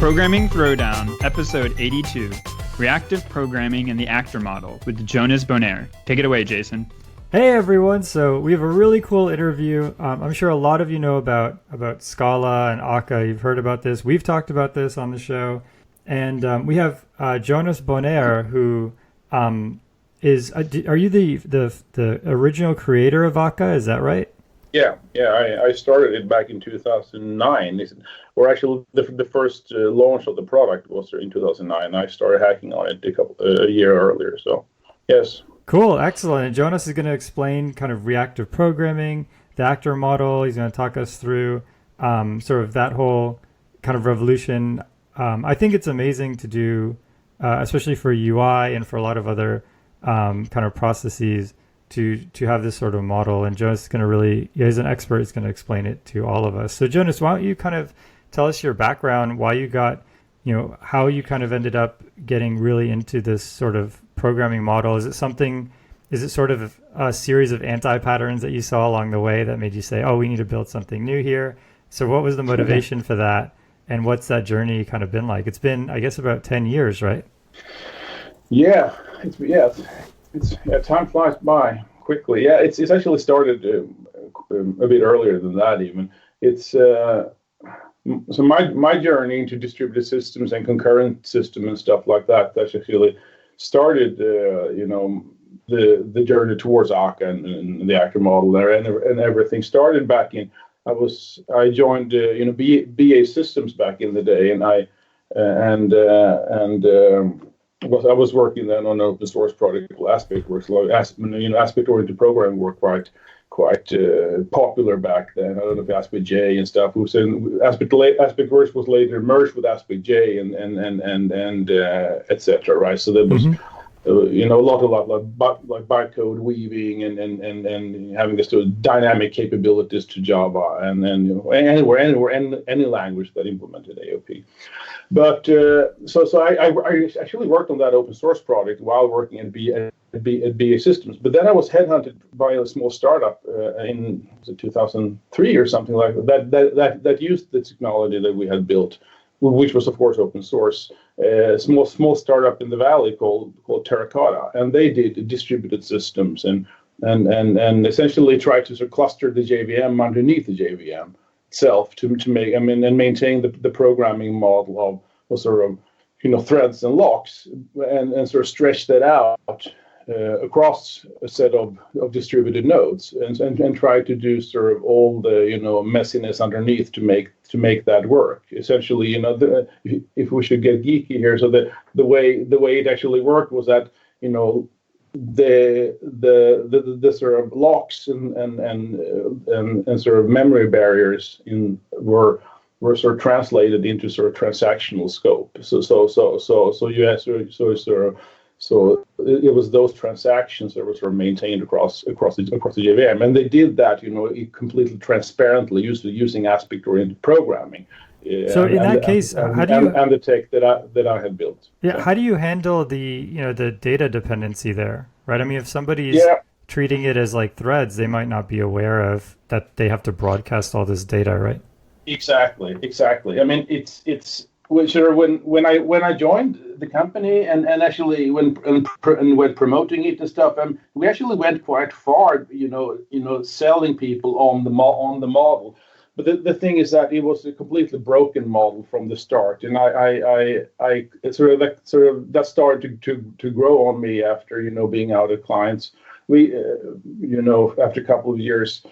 Programming Throwdown, Episode 82, Reactive Programming and the Actor Model with Jonas Bonér. Take it away, Jason. Hey everyone, so we have a really cool interview. I'm sure a lot of you know about Scala and Akka. You've heard about this. We've talked about this on the show. And we have Jonas Bonér, who is, are you the original creator of Akka? Is that right? Yeah. I started it back in 2009. Or actually, the first launch of the product was in 2009. I started hacking on it a year earlier. So, yes. Cool, excellent. And Jonas is going to explain kind of reactive programming, the actor model. He's going to talk us through sort of that whole kind of revolution. I think it's amazing to do, especially for UI and for a lot of other kind of processes, to have this sort of model. And Jonas is going to really, he's an expert, he's going to explain it to all of us. So Jonas, why don't you kind of tell us your background, why you got, how you kind of ended up getting really into this sort of programming model. Is it sort of a series of anti-patterns that you saw along the way that made you say, oh, we need to build something new here? So what was the motivation for that? And what's that journey kind of been like? It's been, I guess, about 10 years, right? Yeah, time flies by quickly. Yeah, it's actually started a bit earlier than that even. It's so my journey into distributed systems and concurrent system and stuff like that. That's actually started the journey towards Akka and the actor model there, and everything started back in. I joined BA Systems back in the day, and I was working then on an open source project called AspectWorks. Aspect-oriented programming were quite popular back then. I don't know if AspectJ and stuff. AspectWorks was later merged with AspectJ and etc. Right, so there was a lot like bytecode weaving and having this sort of dynamic capabilities to Java and then any language that implemented AOP. But so I actually worked on that open source project while working at BA Systems. But then I was headhunted by a small startup in 2003 or something like that used the technology that we had built, which was of course open source. A small startup in the valley called Terracotta, and they did distributed systems and essentially tried to sort of cluster the JVM underneath the JVM itself to make and maintain the programming model of sort of threads and locks and sort of stretch that out across a set of distributed nodes and try to do sort of all the messiness underneath to make that work. Essentially, if we should get geeky here, so the way it actually worked was that the sort of locks and sort of memory barriers were sort of translated into sort of transactional scope. So it was those transactions that were sort of maintained across the JVM, and they did that, completely transparently using aspect-oriented programming. So in that case, how do you and the tech that I had built? Yeah, how do you handle the data dependency there, right? I mean, if somebody's treating it as like threads, they might not be aware of that they have to broadcast all this data, right? Exactly. I mean, it's when I joined the company and actually when promoting it and stuff, we actually went quite far, selling people on the model. But the thing is that it was a completely broken model from the start, and that started to grow on me after being out at clients. We after a couple of years.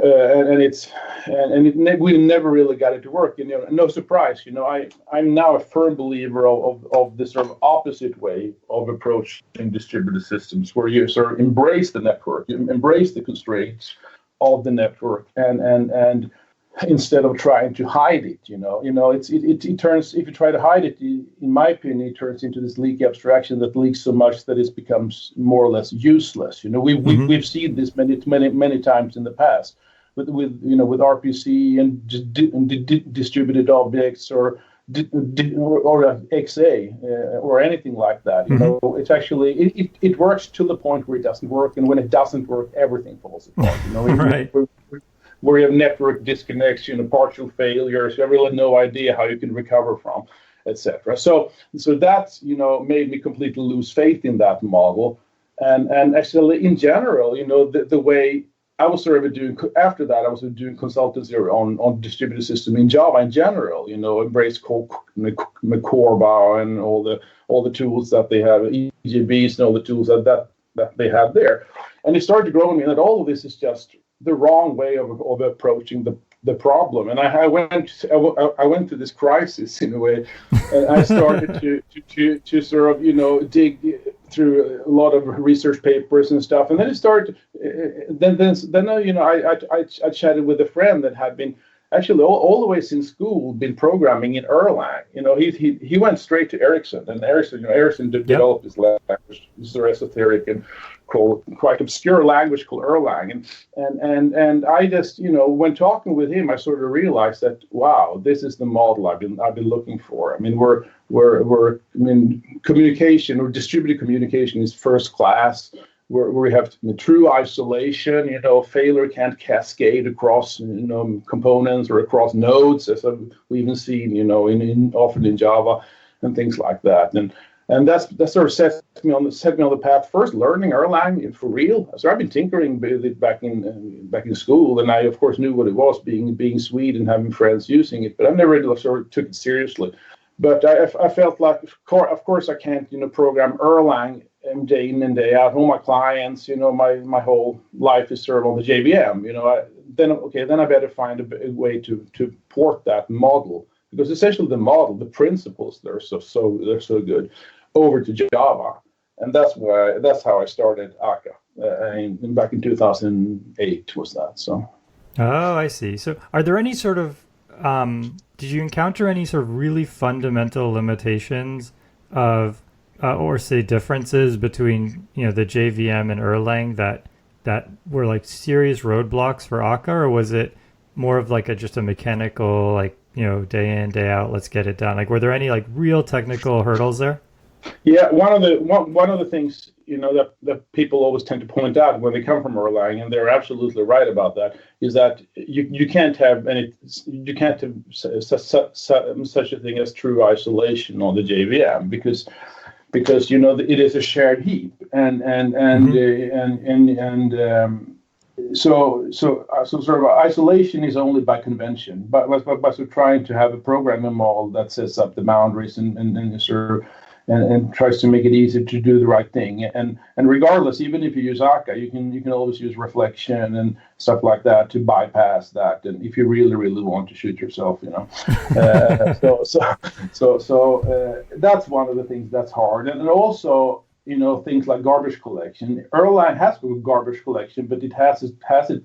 We never really got it to work. No surprise. I'm now a firm believer of this sort of opposite way of approaching distributed systems, where you sort of embrace the network, you embrace the constraints of the network, and instead of trying to hide it, it turns. If you try to hide it, in my opinion, it turns into this leaky abstraction that leaks so much that it becomes more or less useless. We've seen this many times in the past with RPC and distributed objects or XA or anything like that. It's actually it works to the point where it doesn't work, and when it doesn't work, everything falls apart. Right. Where you have network disconnects, partial failures, you have really no idea how you can recover from. etc. So that made me completely lose faith in that model, and actually in general, the way I was sort of doing after that, I was doing consultancy on distributed system in Java in general. Embrace Corba and all the tools that they have, EGBs and all the tools that they have there. And it started to grow on me that all of this is just the wrong way of approaching the problem. And I went through this crisis in a way, and I started to sort of dig through a lot of research papers and stuff. And then it started. Then I chatted with a friend that had been actually all the way since school been programming in Erlang. He went straight to Ericsson, and Ericsson developed this language, this very esoteric and quite obscure language called Erlang. And I just when talking with him, I sort of realized that wow, this is the model I've been looking for. I mean, communication or distributed communication is first class. Where we have true isolation, failure can't cascade across components or across nodes, as we even seen, often in Java and things like that. And that sort of set me on the path. First, learning Erlang for real. So I've been tinkering with it back in school, and I of course knew what it was, being Swede and having friends using it, but I never really sort of took it seriously. But I felt like, of course, I can't program Erlang day in and day out. All my clients, my whole life is served on the JVM. Then I better find a way to port that model, because essentially the model, the principles, they're so good, over to Java, and that's how I started Akka. Back in 2008 was that. So. Oh, I see. So, are there any sort of did you encounter any sort of really fundamental limitations of or say differences between the JVM and Erlang that were like serious roadblocks for Akka, or was it more of like just a mechanical day in day out, let's get it done? Like, were there any like real technical hurdles there? Yeah, one of the things that people always tend to point out when they come from Erlang, and they're absolutely right about that, is that you can't have such a thing as true isolation on the JVM, because it is a shared heap, so sort of isolation is only by convention, but sort of trying to have a programming model that sets up the boundaries and tries to make it easy to do the right thing. And regardless, even if you use Akka, you can always use reflection and stuff like that to bypass that. And if you really, really want to shoot yourself, so that's one of the things that's hard. And also, things like garbage collection. Erlang has a garbage collection, but it has it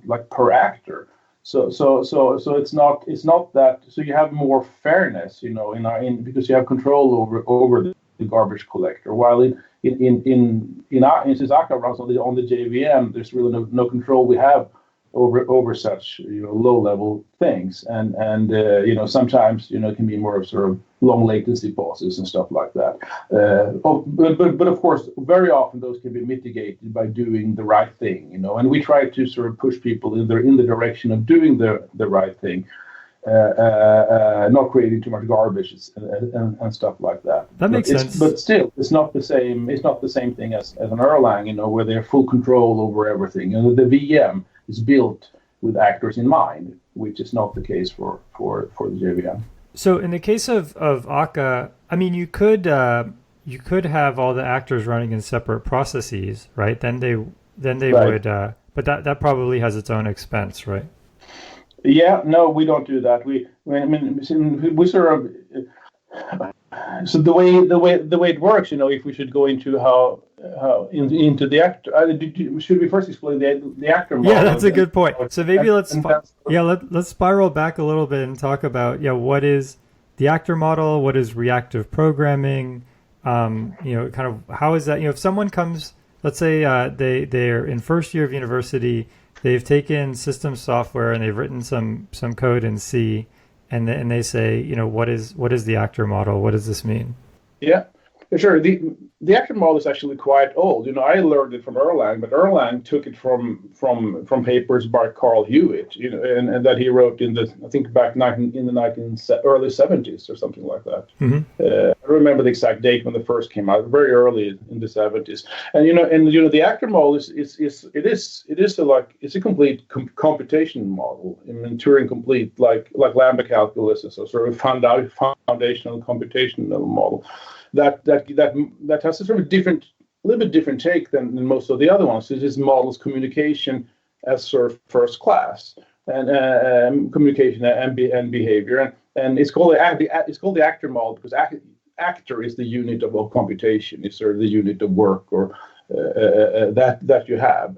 like per actor. So it's not that. So you have more fairness, because you have control over the garbage collector. While since Akka runs on the JVM, there's really no control we have over such low level things, and sometimes it can be more of sort of long latency pauses and stuff like that. But of course, very often those can be mitigated by doing the right thing, and we try to sort of push people in the direction of doing the right thing. Not creating too much garbage and stuff like that. That makes sense. But still, it's not the same. It's not the same thing as an Erlang, where they have full control over everything. The VM is built with actors in mind, which is not the case for the JVM. So in the case of Akka, I mean, you could have all the actors running in separate processes, right? Then they right. would, but that probably has its own expense, right? Yeah, no, we don't do that. We sort of. So the way it works, if we should go into how into the actor, should we first explain the actor model? Yeah, that's a good point. So maybe let's spiral back a little bit and talk about what is the actor model, what is reactive programming, kind of how is that? If someone comes, let's say they're in first year of university. They've taken system software and they've written some code in C, and they say, what is the actor model? What does this mean? Yeah, Sure. The actor model is actually quite old. I learned it from Erlang, but Erlang took it from papers by Carl Hewitt, and that he wrote in I think back in the early 70s or something like that. Mm-hmm. I don't remember the exact date when the first came out, very early in the 70s. And the actor model it's a complete computation model. I mean, Turing complete, like Lambda calculus is a sort of foundational computational model. That has a sort of little bit different take than most of the other ones. It models communication as sort of first class, and communication and behavior, and it's called the actor model because actor is the unit of computation. It's sort of the unit of work or that you have,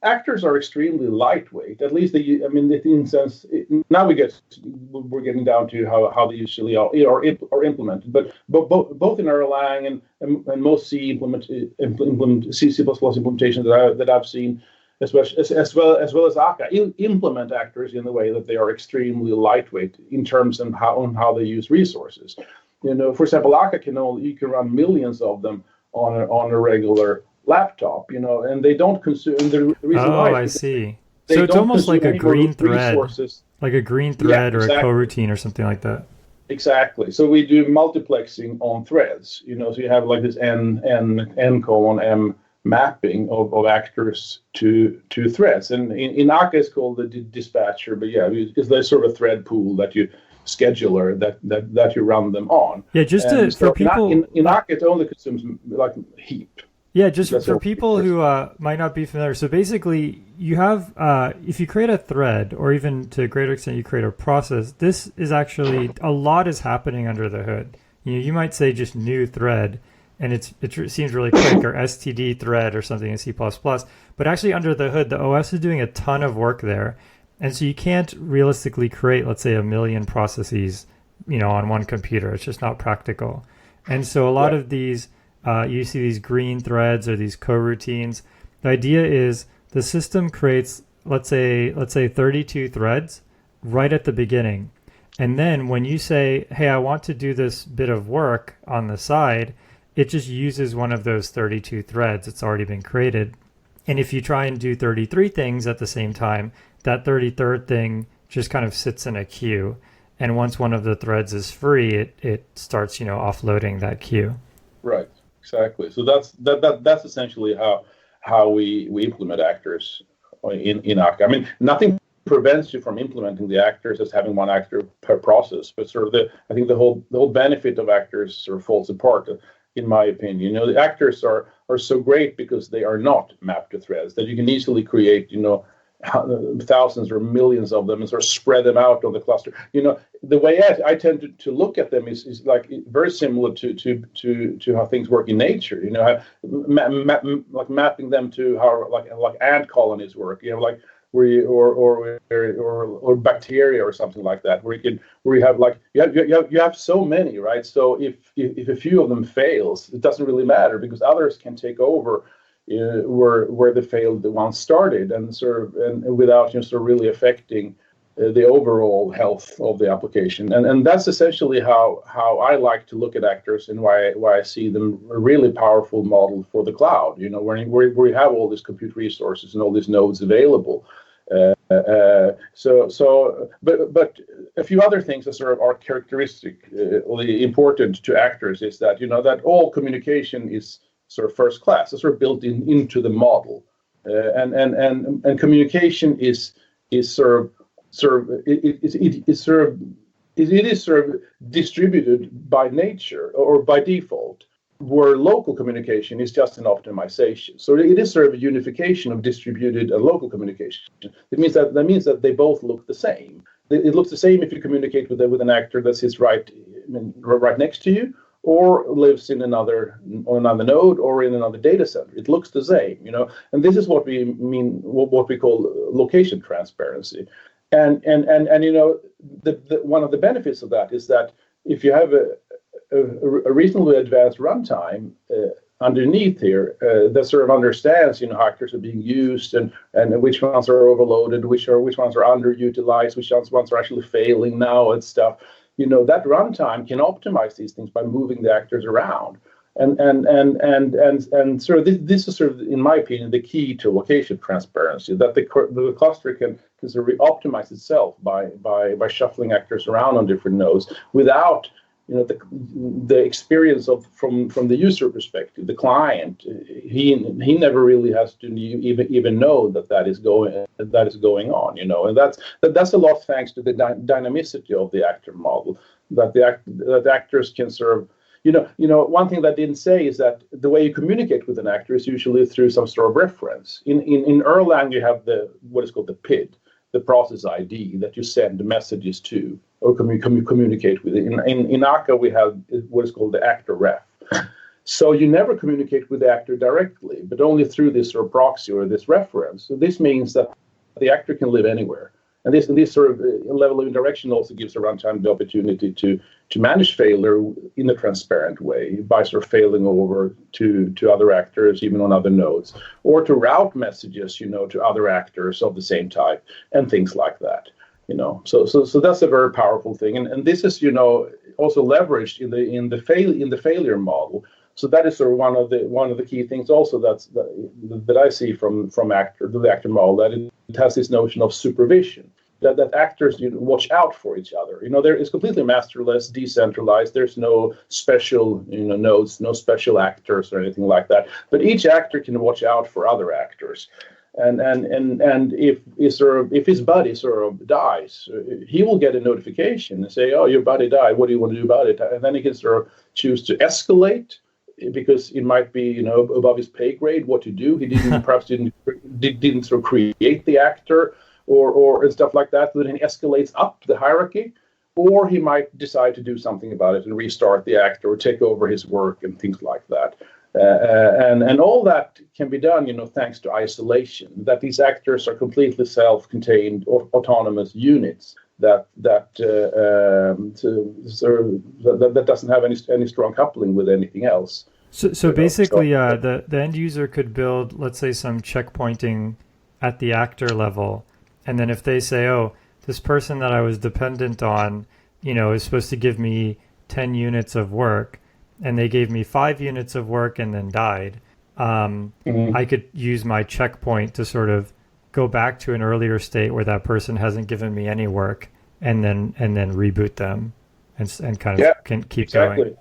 actors are extremely lightweight. At least in sense. Now we're getting down to how they usually are implemented. But both in Erlang and most C implementations that I've seen, especially as well as Akka, implement actors in the way that they are extremely lightweight in terms of how they use resources. For example, Akka you can run millions of them on a regular laptop, and they don't consume the reason why. Oh, I see. So it's almost like a green thread, like a green thread or a coroutine or something like that. Exactly. So we do multiplexing on threads, so you have like this n:(m) mapping of actors to threads, and in Akka it's called the dispatcher, but it's the sort of thread pool that you scheduler that you run them on. Yeah, for people in Akka it only consumes like heap. Yeah, just for people who might not be familiar. So basically, you have, if you create a thread, or even to a greater extent, you create a process, this is actually, a lot is happening under the hood. You might say just new thread, and it seems really quick, or STD thread or something in C++. But actually under the hood, the OS is doing a ton of work there. And so you can't realistically create, let's say, 1 million processes, on one computer. It's just not practical. And so a lot of these... you see these green threads or these coroutines. The idea is the system creates, let's say 32 threads right at the beginning. And then when you say, hey, I want to do this bit of work on the side, it just uses one of those 32 threads that's already been created. And if you try and do 33 things at the same time, that 33rd thing just kind of sits in a queue. And once one of the threads is free, it starts, offloading that queue. Right. Exactly. So that's essentially how we implement actors in Akka. I mean, nothing prevents you from implementing the actors as having one actor per process, but sort of I think the whole benefit of actors sort of falls apart, in my opinion. The actors are so great because they are not mapped to threads, that you can easily create thousands or millions of them and sort of spread them out on the cluster. The way I tend to look at them is like very similar to how things work in nature. Like mapping them to how like ant colonies work. Like where you, or bacteria or something like that, where you have like you have so many, right? So if a few of them fails, it doesn't really matter because others can take over where the failed ones started, and without sort of really affecting the overall health of the application. And that's essentially how I like to look at actors, and why I see them a really powerful model for the cloud. Where you have all these compute resources and all these nodes available. But a few other things that sort of are characteristically important to actors is that that all communication is sort of first class. It's sort of built into the model, and communication is sort of distributed by nature or by default, where local communication is just an optimization. So it is sort of a unification of distributed and local communication. It means that they both look the same. It looks the same if you communicate with an actor that sits right next to you, or lives in another node or in another data center. It looks the same, and this is what we mean, what we call location transparency. And one of the benefits of that is that if you have a reasonably advanced runtime underneath here that sort of understands how actors are being used, and which ones are overloaded, which ones are underutilized, which ones are actually failing now and stuff. that runtime can optimize these things by moving the actors around. And sort of this is sort of, in my opinion, the key to location transparency, that the cluster can sort of optimize itself by shuffling actors around on different nodes without the experience from the user perspective, the client. He never really has to even know that is going on, and that's a lot thanks to the dynamicity of the actor model, that the actors can serve. One thing that I didn't say is that the way you communicate with an actor is usually through some sort of reference. In Erlang, you have what is called the PID, the process ID that you send messages to or communicate with. In Akka, we have what is called the actor ref. So you never communicate with the actor directly, but only through this sort of proxy or this reference. So this means that the actor can live anywhere. And this sort of level of indirection also gives a runtime the opportunity to manage failure in a transparent way by sort of failing over to other actors, even on other nodes, or to route messages, to other actors of the same type and things like that. So that's a very powerful thing, and this is also leveraged in the failure model. So that is sort of one of the key things also that I see from the actor model, that it has this notion of supervision, that actors watch out for each other. There is completely masterless, decentralized. There's no special nodes, no special actors or anything like that. But each actor can watch out for other actors. And if his buddy sort of dies, he will get a notification and say, "Oh, your buddy died. What do you want to do about it?" And then he can sort of choose to escalate, because it might be above his pay grade what to do. He perhaps didn't sort of create the actor or and stuff like that. So then he escalates up the hierarchy, or he might decide to do something about it and restart the actor or take over his work and things like that. And all that can be done, thanks to isolation. That these actors are completely self-contained, autonomous units that doesn't have any strong coupling with anything else. So basically, the end user could build, let's say, some checkpointing at the actor level, and then if they say, "Oh, this person that I was dependent on, is supposed to give me 10 units of work," and they gave me 5 units of work and then died, I could use my checkpoint to sort of go back to an earlier state where that person hasn't given me any work, and then reboot them and kind of can keep going.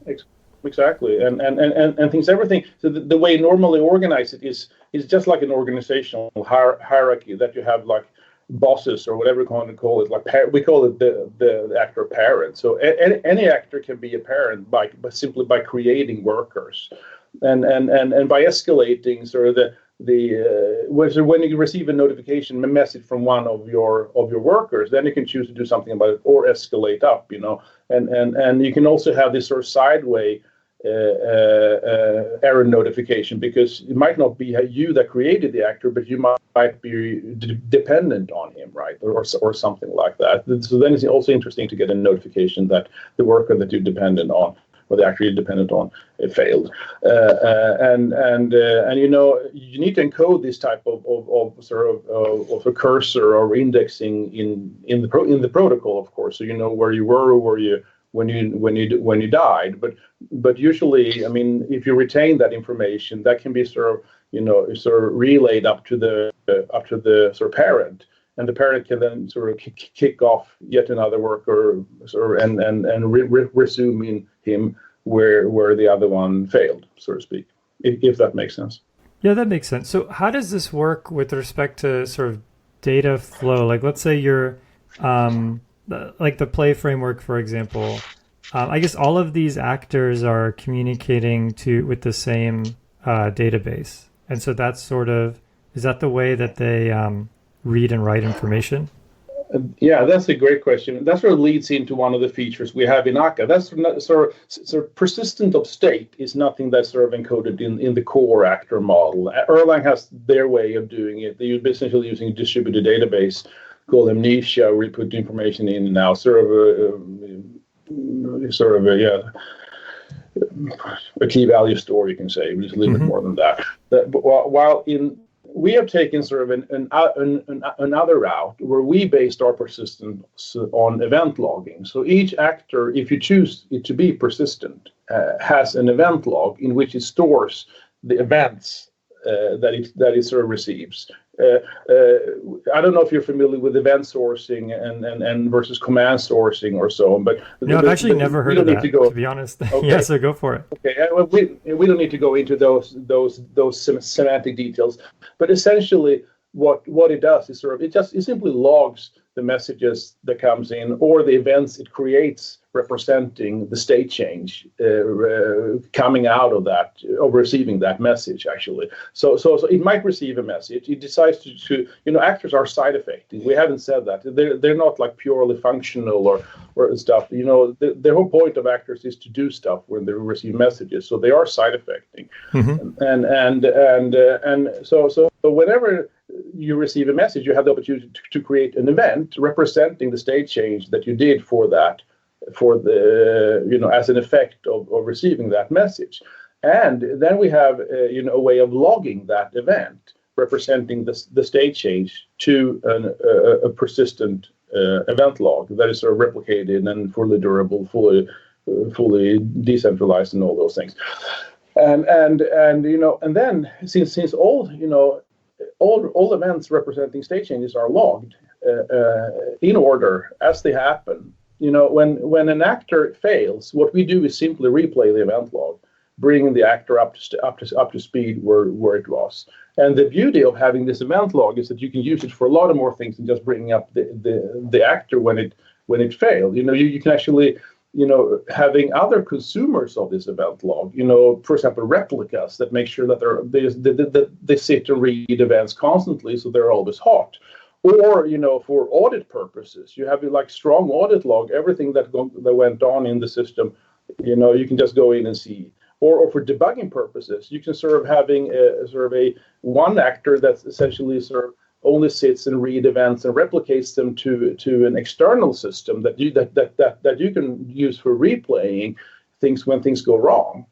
Exactly, and things, everything. So the way normally organize it is just like an organizational hierarchy, that you have like bosses or whatever you want to call it. Like we call it the actor parent. So any actor can be a parent by simply by creating workers, and by escalating sort of when you receive a notification, a message from one of your workers, then you can choose to do something about it or escalate up, and you can also have this sort of sideway error notification, because it might not be you that created the actor, but you might be dependent on him, right, or something like that. So then it's also interesting to get a notification that the worker that you're dependent on, or the actor you're dependent on, it failed. And you need to encode this type of a cursor or indexing in the protocol, of course, so you know where you were or where you when you died. But usually, I mean, if you retain that information, that can be sort of relayed up to the sort of parent, and the parent can then sort of kick off yet another worker and resume in him where the other one failed, so to speak, if that makes sense. Yeah, that makes sense. So how does this work with respect to sort of data flow? Like, let's say you're like the play framework, for example. I guess all of these actors are communicating with the same database. And so that's is that the way that they read and write information? Yeah, that's a great question. That sort of leads into one of the features we have in Akka. That's sort of persistent of state is nothing that's sort of encoded in the core actor model. Erlang has their way of doing it. They're essentially using a distributed database called Amnesia, where you put information in and out, a key value store, you can say, which is a little bit more than that. While in we have taken sort of another route where we based our persistence on event logging. So each actor, if you choose it to be persistent, has an event log in which it stores the events that it sort of receives. I don't know if you're familiar with event sourcing and versus command sourcing or so on, but no, I've actually never heard of that, to be honest. Okay. Yeah, so go for it. Okay, well, we don't need to go into those semantic details, but essentially what it does is it simply logs the messages that comes in or the events it creates representing the state change coming out of that, of receiving that message, actually. So it might receive a message. It decides to actors are side effecting. We haven't said that. They're not like purely functional or stuff. The whole point of actors is to do stuff when they receive messages. So they are side effecting. Mm-hmm. And so whenever you receive a message, you have the opportunity to create an event representing the state change that you did for the as an effect of receiving that message. And then we have a way of logging that event representing the state change to a persistent event log that is sort of replicated and fully durable, fully decentralized, and all those things. And then since all events representing state changes are logged in order as they happen. When an actor fails, what we do is simply replay the event log, bringing the actor up to speed where it was. And the beauty of having this event log is that you can use it for a lot of more things than just bringing up the actor when it failed. You can actually having other consumers of this event log, for example, replicas that make sure that they sit and read events constantly, so they're always hot. Or, for audit purposes, you have like strong audit log, everything that went on in the system, you can just go in and see. Or for debugging purposes, you can sort of having a one actor that's essentially sort of only sits and read events and replicates them to an external system that you can use for replaying things when things go wrong.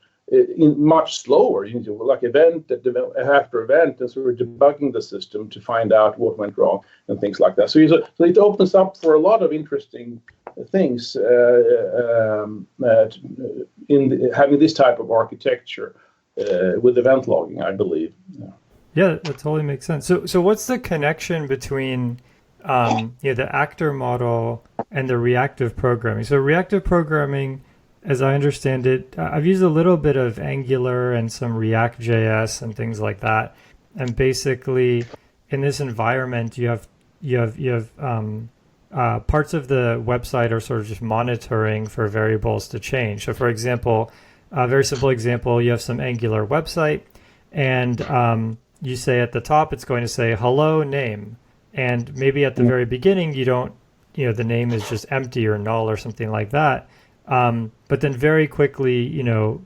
Much slower, like event after event, and sort of debugging the system to find out what went wrong and things like that. So it opens up for a lot of interesting things in having this type of architecture with event logging, I believe. Yeah, that totally makes sense. So what's the connection between the actor model and the reactive programming? So reactive programming, as I understand it, I've used a little bit of Angular and some React.js and things like that. And basically, in this environment, you have parts of the website are sort of just monitoring for variables to change. So, for example, a very simple example, you have some Angular website, and you say at the top, it's going to say hello name, and maybe at the very beginning, the name is just empty or null or something like that. But then very quickly,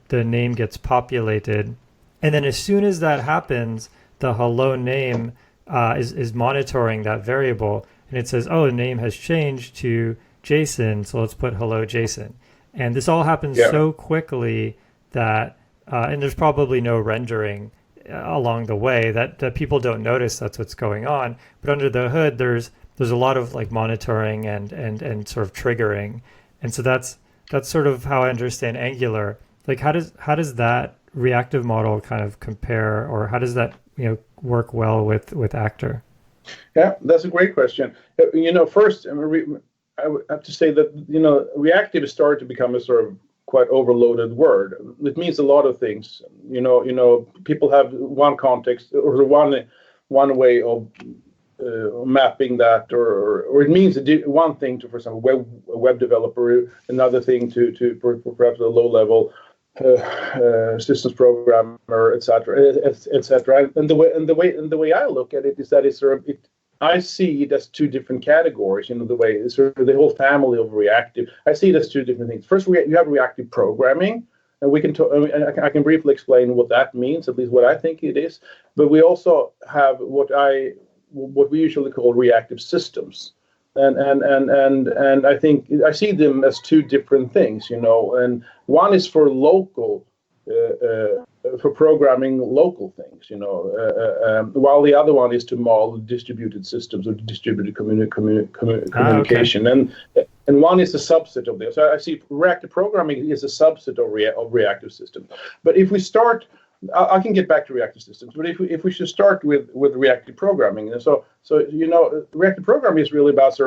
the name gets populated. And then as soon as that happens, the hello name is monitoring that variable. And it says, the name has changed to Jason. So let's put hello Jason. And this all happens so quickly that, and there's probably no rendering along the way that people don't notice that's what's going on. But under the hood, there's a lot of like monitoring and sort of triggering. And so that's sort of how I understand Angular. Like, how does that reactive model kind of compare, or how does that work well with Actor? Yeah, that's a great question. First, I would have to say that reactive has started to become a sort of quite overloaded word. It means a lot of things. People have one context or one way of mapping that, or it means one thing to, for example, a web developer, another thing to perhaps a low-level systems programmer, etc., etc. And the way I look at it is that it's sort of I see it as two different categories. The way it's sort of the whole family of reactive. I see it as two different things. First, you have reactive programming. And we can I can briefly explain what that means, at least what I think it is. But we also have what we usually call reactive systems, and I think I see them as two different things, and one is for local for programming local things, while the other one is to model distributed systems or distributed communication. And one is a subset of this. So I see reactive programming is a subset of reactive systems. But if we start, I can get back to reactive systems. But if we should start with reactive programming, so reactive programming is really about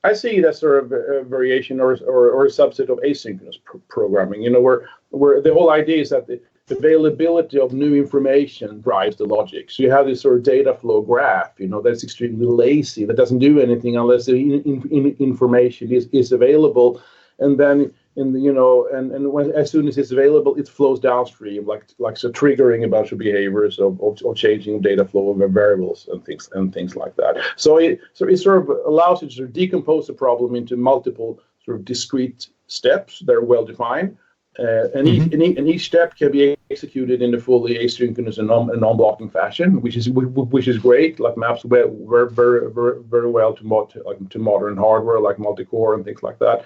I see it as sort of a variation or a subset of asynchronous programming. Where the whole idea is that the availability of new information drives the logic. So you have this sort of data flow graph, that's extremely lazy, that doesn't do anything unless the information is available, and then as soon as it's available, it flows downstream, like so triggering a bunch of behaviors of changing data flow of variables and things like that. So it sort of allows you to decompose the problem into multiple sort of discrete steps that are well defined. And each step can be executed in a fully asynchronous and non-blocking fashion, which is great. Like maps very well to modern hardware like multi-core and things like that.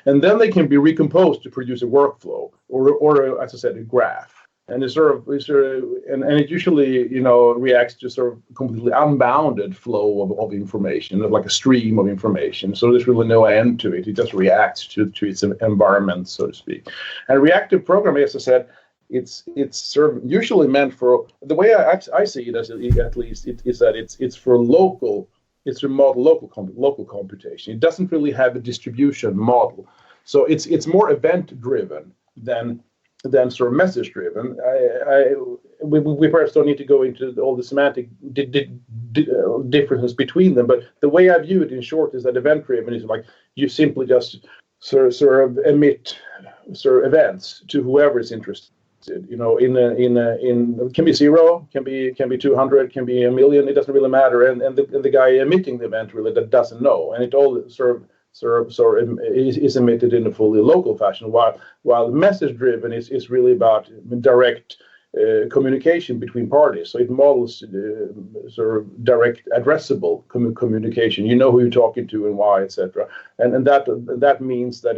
And then they can be recomposed to produce a workflow or as I said, a graph. And it it usually reacts to sort of completely unbounded flow of information, like a stream of information. So there's really no end to it. It just reacts to its environment, so to speak. And reactive programming, as I said, it's sort of usually meant for the way I see it, at least, is that it's for local. It's to model local computation. It doesn't really have a distribution model, so it's more event driven than sort of message driven. We perhaps don't need to go into all the semantic differences between them, but the way I view it in short is that event driven is like you simply just sort of emit sort of events to whoever is interested. It can be 0, can be 200, can be 1,000,000. It doesn't really matter, and the guy emitting the event really that doesn't know, and it all sort of is emitted in a fully local fashion, while message driven is really about direct communication between parties. So it models sort of direct addressable communication. You know who you're talking to and why, etc. And that means that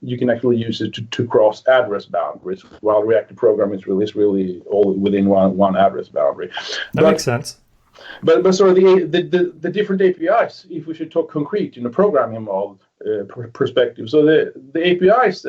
you can actually use it to cross address boundaries, while reactive programming is really all within one address boundary. That makes sense. But sort of the different APIs, if we should talk concrete in a programming model perspective. So the APIs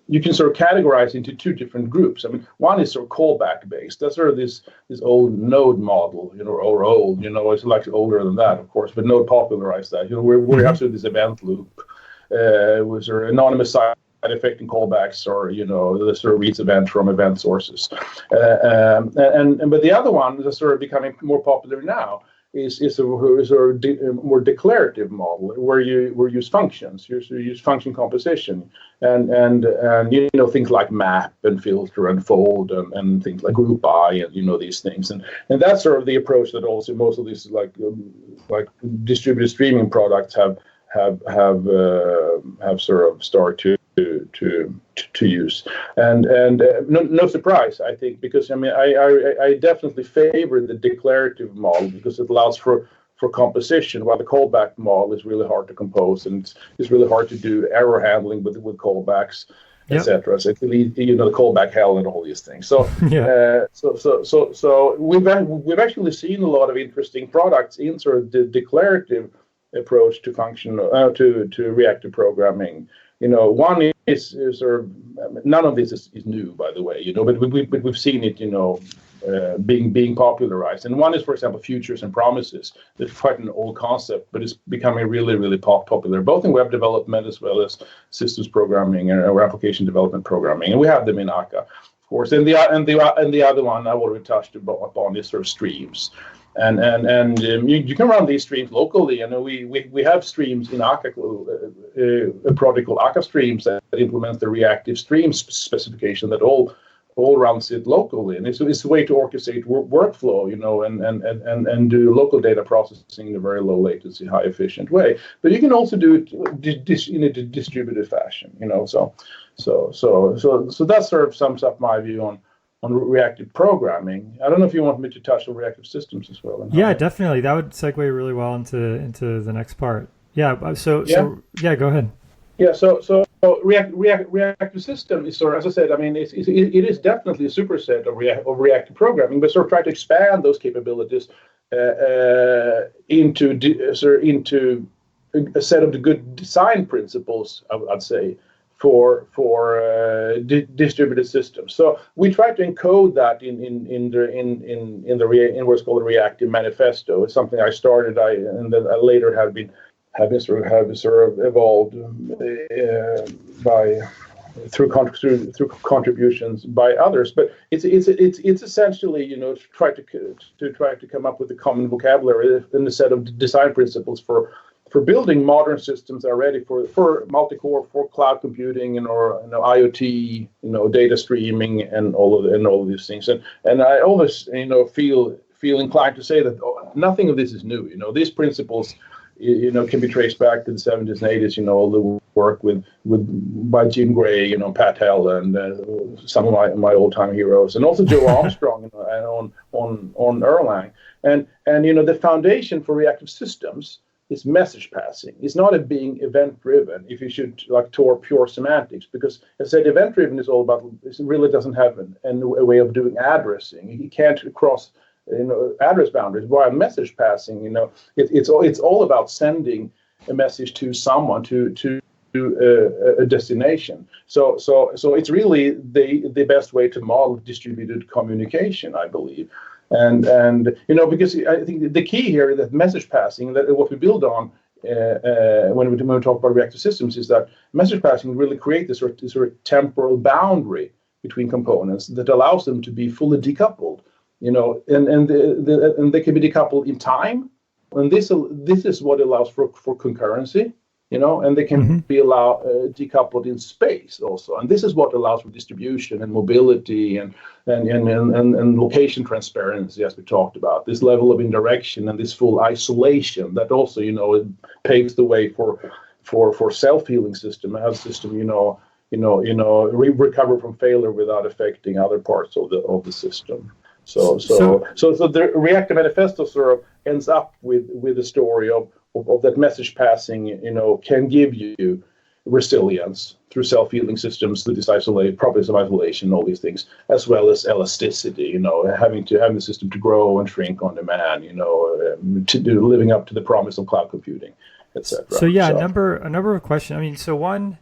you can sort of categorize into two different groups. I mean, one is sort of callback based. That's sort of this old Node model, or old, it's like older than that, of course, but Node popularized that. We have sort of this event loop with sort of anonymous side affecting callbacks, or the sort of reads event from event sources, but the other one that's sort of becoming more popular now is a more declarative model where you use functions, you use function composition, and things like map and filter and fold and things like group by and these things, and that's sort of the approach that also most of these like distributed streaming products have sort of started to use, and no surprise, I think, because I definitely favor the declarative model because it allows for composition, while the callback model is really hard to compose, and it's really hard to do error handling with callbacks, etc. So the callback hell and all these things. So so we've actually seen a lot of interesting products in sort of the declarative approach to function to reactive programming. One is sort of, none of this is new, by the way, but we've seen it, being popularized. And one is, for example, futures and promises. It's quite an old concept, but it's becoming really, really popular, both in web development as well as systems programming or application development programming. And we have them in Akka, of course. And the other one I already touched upon is sort of streams. And you can run these streams locally, and we have streams in Akka, a project called Akka Streams that implements the reactive streams specification that all runs it locally, and it's a way to orchestrate workflow, and do local data processing in a very low latency, high efficient way. But you can also do it in a distributed fashion, So that sort of sums up my view on reactive programming. I don't know if you want me to touch on reactive systems as well. Yeah, definitely. That would segue really well into the next part. Yeah. So go ahead. Yeah, reactive system is sort of, as I said, I mean, it is definitely a superset of reactive programming, but sort of try to expand those capabilities into a set of the good design principles, I'd say, for distributed systems. So we try to encode that in what's called a reactive manifesto. It's something I started, and then I later have sort of evolved through contributions by others. But it's essentially, try to come up with a common vocabulary and a set of design principles for building modern systems that are ready for multi-core, for cloud computing, or IoT, data streaming, and all of these things. And I always feel inclined to say that nothing of this is new. These principles can be traced back to the 70s and 80s. All the work by Jim Gray, Pat Hell, and some of my old-time heroes, and also Joe Armstrong on Erlang. And the foundation for reactive systems is message passing. It's not being event-driven, if you should pure semantics, because as I said, event-driven is all about, it really doesn't have a way of doing addressing. You can't cross address boundaries. While message passing, it's all about sending a message to someone, to a destination. So it's really the best way to model distributed communication, I believe. And because I think the key here is that message passing, that what we build on when we talk about reactive systems, is that message passing really creates this sort of temporal boundary between components that allows them to be fully decoupled. And they can be decoupled in time, and this is what allows for concurrency. And they can be decoupled in space also, and this is what allows for distribution and mobility and location transparency, as we talked about. This level of indirection and this full isolation that also, it paves the way for self-healing system, as system, recover from failure without affecting other parts of the system. So the Reactive Manifesto sort of ends up with the story of that message passing, can give you resilience through self-healing systems, through this properties of isolation, all these things, as well as elasticity, having the system to grow and shrink on demand, living up to the promise of cloud computing, etc. So yeah, a number of questions. I mean, so one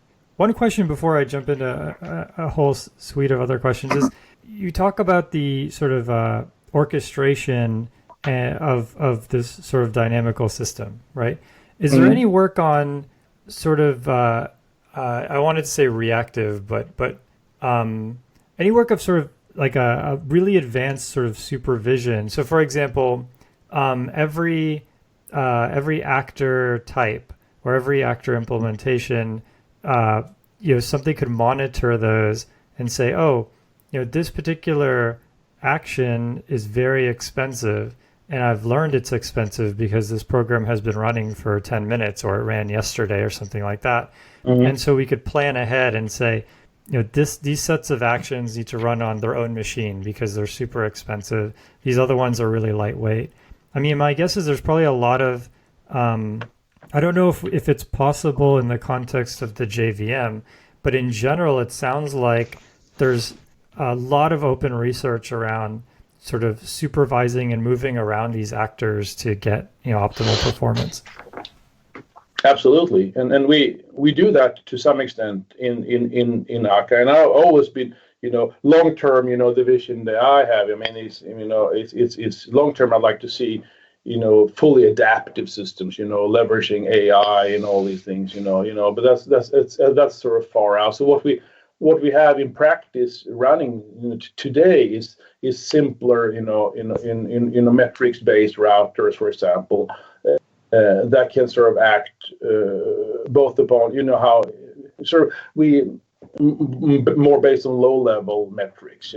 question before I jump into a whole suite of other questions is, you talk about the sort of orchestration of this sort of dynamical system, right? Is there any work on sort of I wanted to say reactive, but any work of sort of like a really advanced sort of supervision? So, for example, every actor type or every actor implementation, something could monitor those and say, oh, this particular action is very expensive, and I've learned it's expensive because this program has been running for 10 minutes, or it ran yesterday, or something like that. And so we could plan ahead and say, these sets of actions need to run on their own machine because they're super expensive. These other ones are really lightweight. I mean, my guess is there's probably a lot of, I don't know if it's possible in the context of the JVM, but in general, it sounds like there's a lot of open research around sort of supervising and moving around these actors to get optimal performance. Absolutely, and we do that to some extent in Akka, and I've always been long term. The vision that I have. I mean, it's long term. I'd like to see fully adaptive systems. Leveraging AI and all these things. But that's sort of far out. So what we have in practice running today is simpler, metrics-based routers, for example, that can sort of act both upon, how sort of we more based on low-level metrics,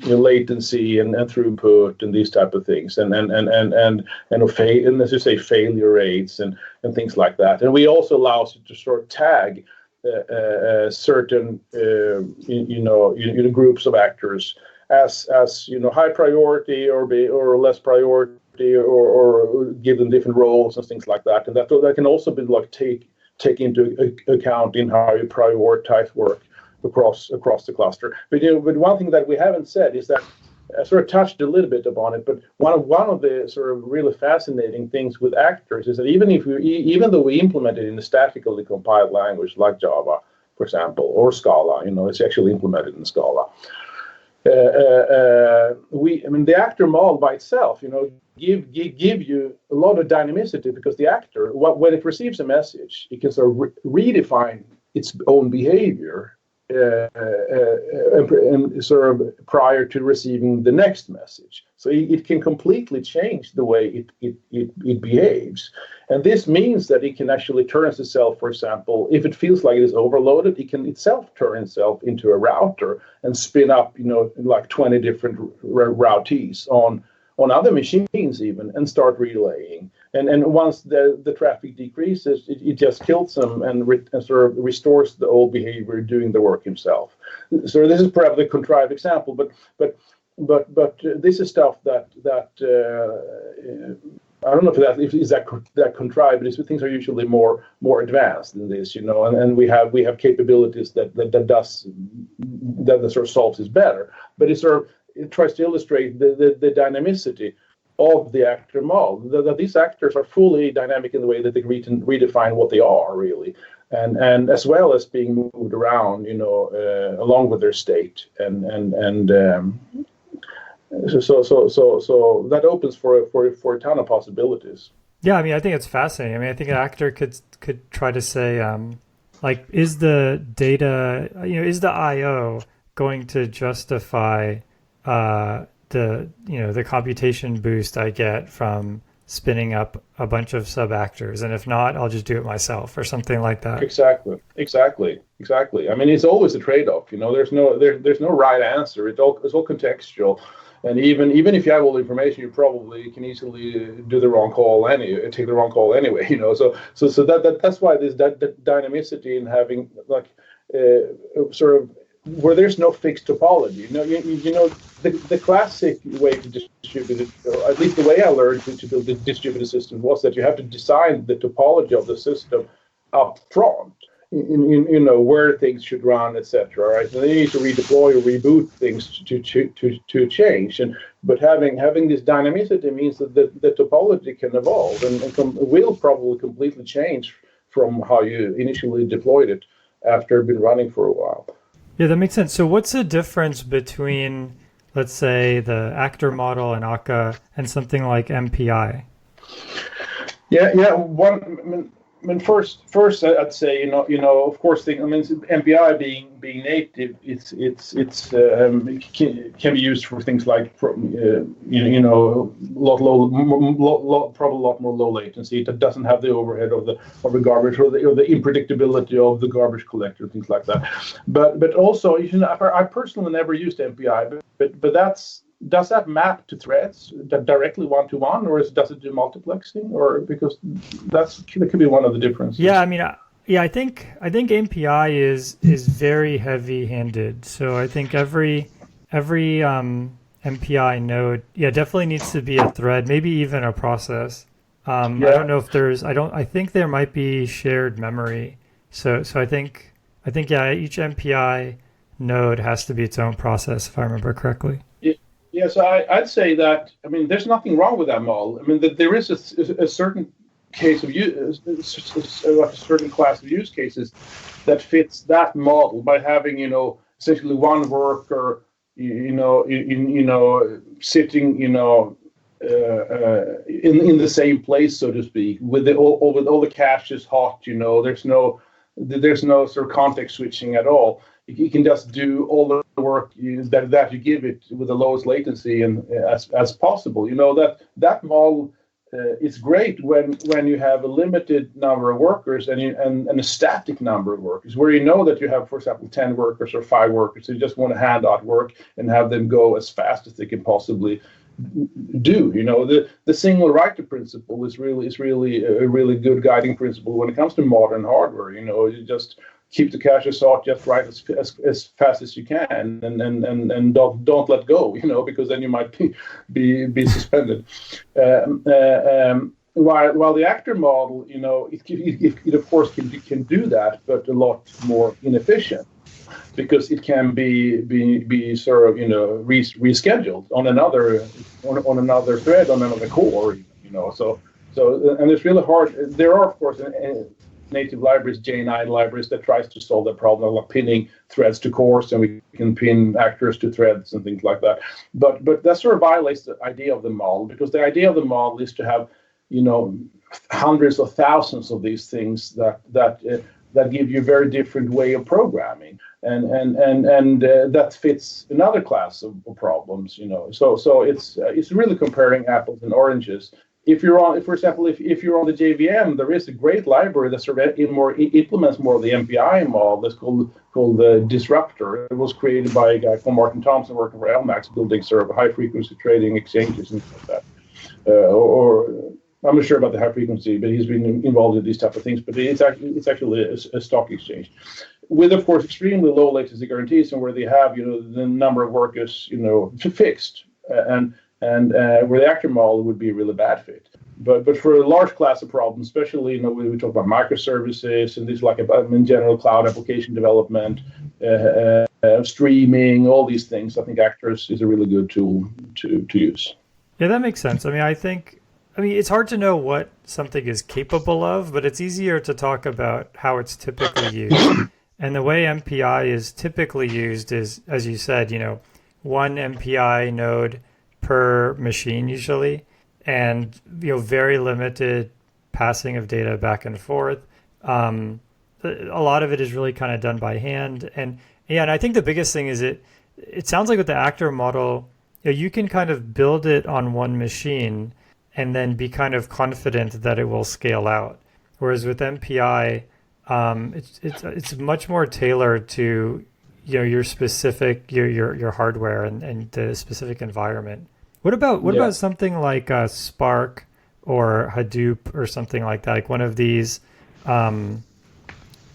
latency and throughput and these type of things, and as you say, failure rates and things like that. And we also allow us to sort of tag certain groups of actors as high priority or less priority, safety or give them different roles and things like that. And that can also be like take into account in how you prioritize work across the cluster. But one thing that we haven't said is that I sort of touched a little bit upon it, but one of the sort of really fascinating things with actors is that even though we implement it in a statically compiled language like Java, for example, or Scala, it's actually implemented in Scala. The actor model by itself, give you a lot of dynamicity, because the actor, when it receives a message, it can sort of redefine its own behavior and sort of prior to receiving the next message. So it can completely change the way it behaves. And this means that it can actually turn itself, for example, if it feels like it is overloaded, it can itself turn itself into a router and spin up, like 20 different routees on other machines even, and start relaying. And once the traffic decreases, it just kills them and sort of restores the old behavior, doing the work himself. So this is perhaps a contrived example, but this is stuff that I don't know if is that contrived, but things are usually more advanced than this, and we have capabilities that sort of solves this better. But it tries to illustrate the dynamicity of the actor model, that these actors are fully dynamic in the way that they redefine what they are, really, and as well as being moved around, along with their state, so that opens for a ton of possibilities. Yeah, I mean, I think it's fascinating. I mean, I think an actor could try to say, like, is the data, is the I/O going to justify the computation boost I get from spinning up a bunch of sub-actors, and if not, I'll just do it myself or something like that. Exactly. I mean, it's always a trade-off. There's no right answer. It's all contextual, and even if you have all the information, you probably can easily do the wrong call take the wrong call anyway. So that's why there's that dynamicity in having like sort of where there's no fixed topology. The classic way to distribute it, or at least the way I learned to build the distributed system, was that you have to design the topology of the system up front, where things should run, etc. Right? And then you need to redeploy or reboot things to change. But having this dynamicity means that the topology can evolve and will probably completely change from how you initially deployed it after been running for a while. Yeah, that makes sense. So what's the difference between, let's say, the actor model and Akka and something like MPI? Yeah. First, I'd say of course, MPI being native, it can be used for things like probably a lot more low latency. It doesn't have the overhead of the garbage or the unpredictability of the garbage collector, things like that. But also, I personally never used MPI, but does that map to threads directly one-to-one, or does it do multiplexing? Or because that could be one of the differences. Yeah, I mean, I think MPI is very heavy-handed. So I think every MPI node, definitely needs to be a thread, maybe even a process. I don't know if I think there might be shared memory. So I think each MPI node has to be its own process, if I remember correctly. Yeah, so I'd say that, there's nothing wrong with that model. That there is a certain case of use, a certain class of use cases that fits that model by having, essentially one worker, sitting, in the same place, so to speak, with all the caches hot. There's no sort of context switching at all. You can just do all the work that you give it with the lowest latency and as possible. That model is great when you have a limited number of workers and a static number of workers, where that you have, for example, 10 workers or 5 workers. So you just want to hand out work and have them go as fast as they can possibly do. The single writer principle is really a really good guiding principle when it comes to modern hardware. You just keep the cache sort just right as fast as you can, and don't let go, because then you might be suspended. While the actor model, it of course can do that, but a lot more inefficient, because it can be sort of rescheduled on another thread, on another core, So and it's really hard. There are of course native libraries, J9 libraries, that tries to solve that problem, like pinning threads to cores, and we can pin actors to threads and things like that. But that sort of violates the idea of the model, because the idea of the model is to have hundreds of thousands of these things that give you a very different way of programming, and that fits another class of problems. So it's really comparing apples and oranges. If you're on, for example, if you're on the JVM, there is a great library that sort of implements more of the MPI model. That's called the Disruptor. It was created by a guy called Martin Thompson, working for LMAX, building sort of high frequency trading exchanges and stuff like that. Or I'm not sure about the high frequency, but he's been involved in these type of things. But it's actually a stock exchange, with of course extremely low latency guarantees, and where they have the number of workers fixed, and where the actor model would be a really bad fit. But for a large class of problems, especially when we talk about microservices and these, like in general cloud application development, streaming, all these things, I think actors is a really good tool to use. Yeah, that makes sense. I mean, it's hard to know what something is capable of, but it's easier to talk about how it's typically used. And the way MPI is typically used is, as you said, one MPI node per machine usually, and very limited passing of data back and forth. A lot of it is really kind of done by hand, and I think the biggest thing is it sounds like with the actor model, you can kind of build it on one machine and then be kind of confident that it will scale out. Whereas with MPI, it's much more tailored to your specific your hardware and the specific environment. What about something like Spark or Hadoop or something like that? Like one of these, I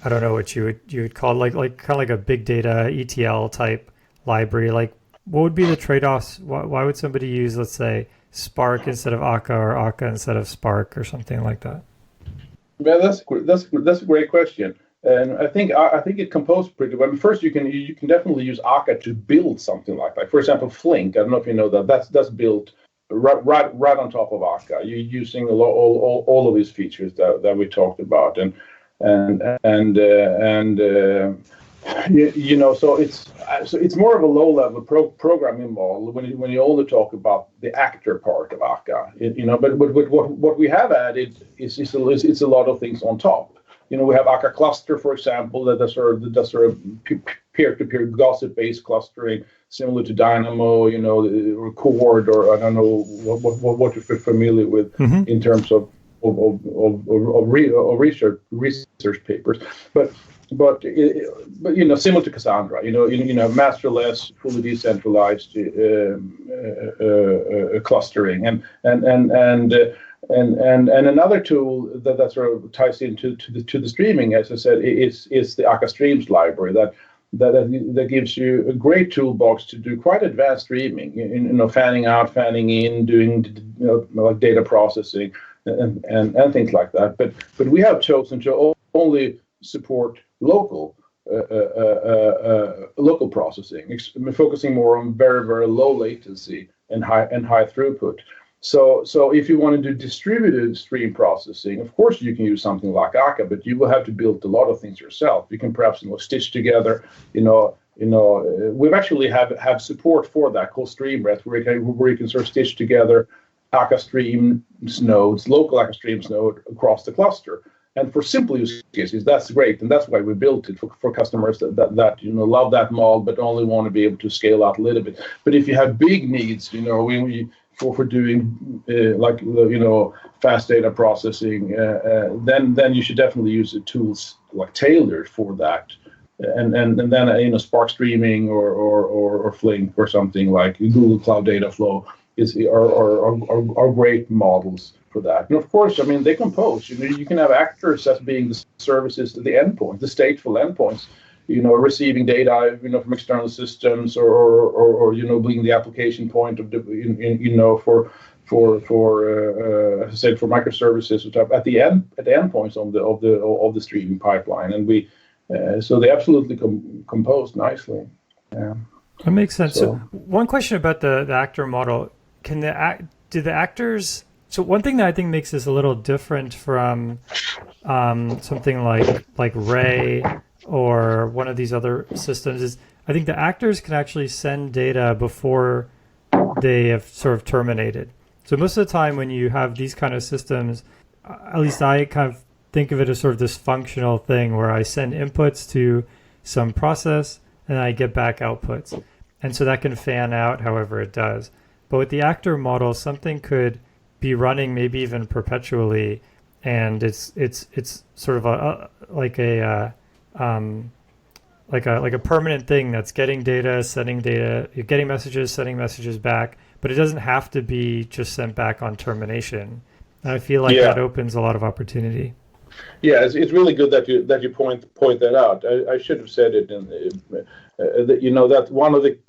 don't know what you would call like kind of like a big data ETL type library. Like what would be the trade-offs? Why would somebody use, let's say, Spark instead of Akka, or Akka instead of Spark, or something like that? Well, that's a great question, and I think it composed pretty well. First, you can definitely use Akka to build something like that. For example, Flink. I don't know if you know that's built right on top of Akka. You're using all of these features that we talked about, so it's more of a low-level programming model when you only talk about the actor part of Akka. But what we have added is a lot of things on top. We have Akka cluster, for example, that's sort of peer-to-peer gossip-based clustering, similar to Dynamo, or Cord, or I don't know what you're familiar with in terms of research papers, but similar to Cassandra, masterless, fully decentralized clustering, and another tool that sort of ties into the streaming, as I said, is the Akka Streams library that gives you a great toolbox to do quite advanced streaming, fanning out, fanning in, doing like data processing and things like that. But we have chosen to only support local processing, focusing more on very, very low latency and high throughput. So if you want to do distributed stream processing, of course you can use something like Akka, but you will have to build a lot of things yourself. You can perhaps stitch together. We've actually have support for that called Streamrest, where you can sort of stitch together Akka Streams nodes, local Akka Streams node across the cluster. And for simple use cases, that's great, and that's why we built it for customers that love that model, but only want to be able to scale out a little bit. But if you have big needs, for doing fast data processing, then you should definitely use the tools like tailored for that, and then Spark Streaming or Flink or something like Google Cloud Data Flow are great models for that. And of course, I mean, they compose. You can have actors as being the services to the endpoint, the stateful endpoints. Receiving data, from external systems, or being the application point of the, as I said, for microservices at the endpoints of the streaming pipeline, and so they absolutely compose nicely. Yeah. That makes sense. So one question about the actor model: do the actors? So one thing that I think makes this a little different from something like Ray or one of these other systems is I think the actors can actually send data before they have sort of terminated. So most of the time when you have these kind of systems, at least I kind of think of it as sort of this functional thing where I send inputs to some process and I get back outputs. And so that can fan out however it does. But with the actor model, something could be running maybe even perpetually, and it's sort of like a permanent thing that's getting data, sending data, you're getting messages, sending messages back, but it doesn't have to be just sent back on termination. And I feel like that opens a lot of opportunity. Yeah, it's really good that you point that out. I should have said it that one of the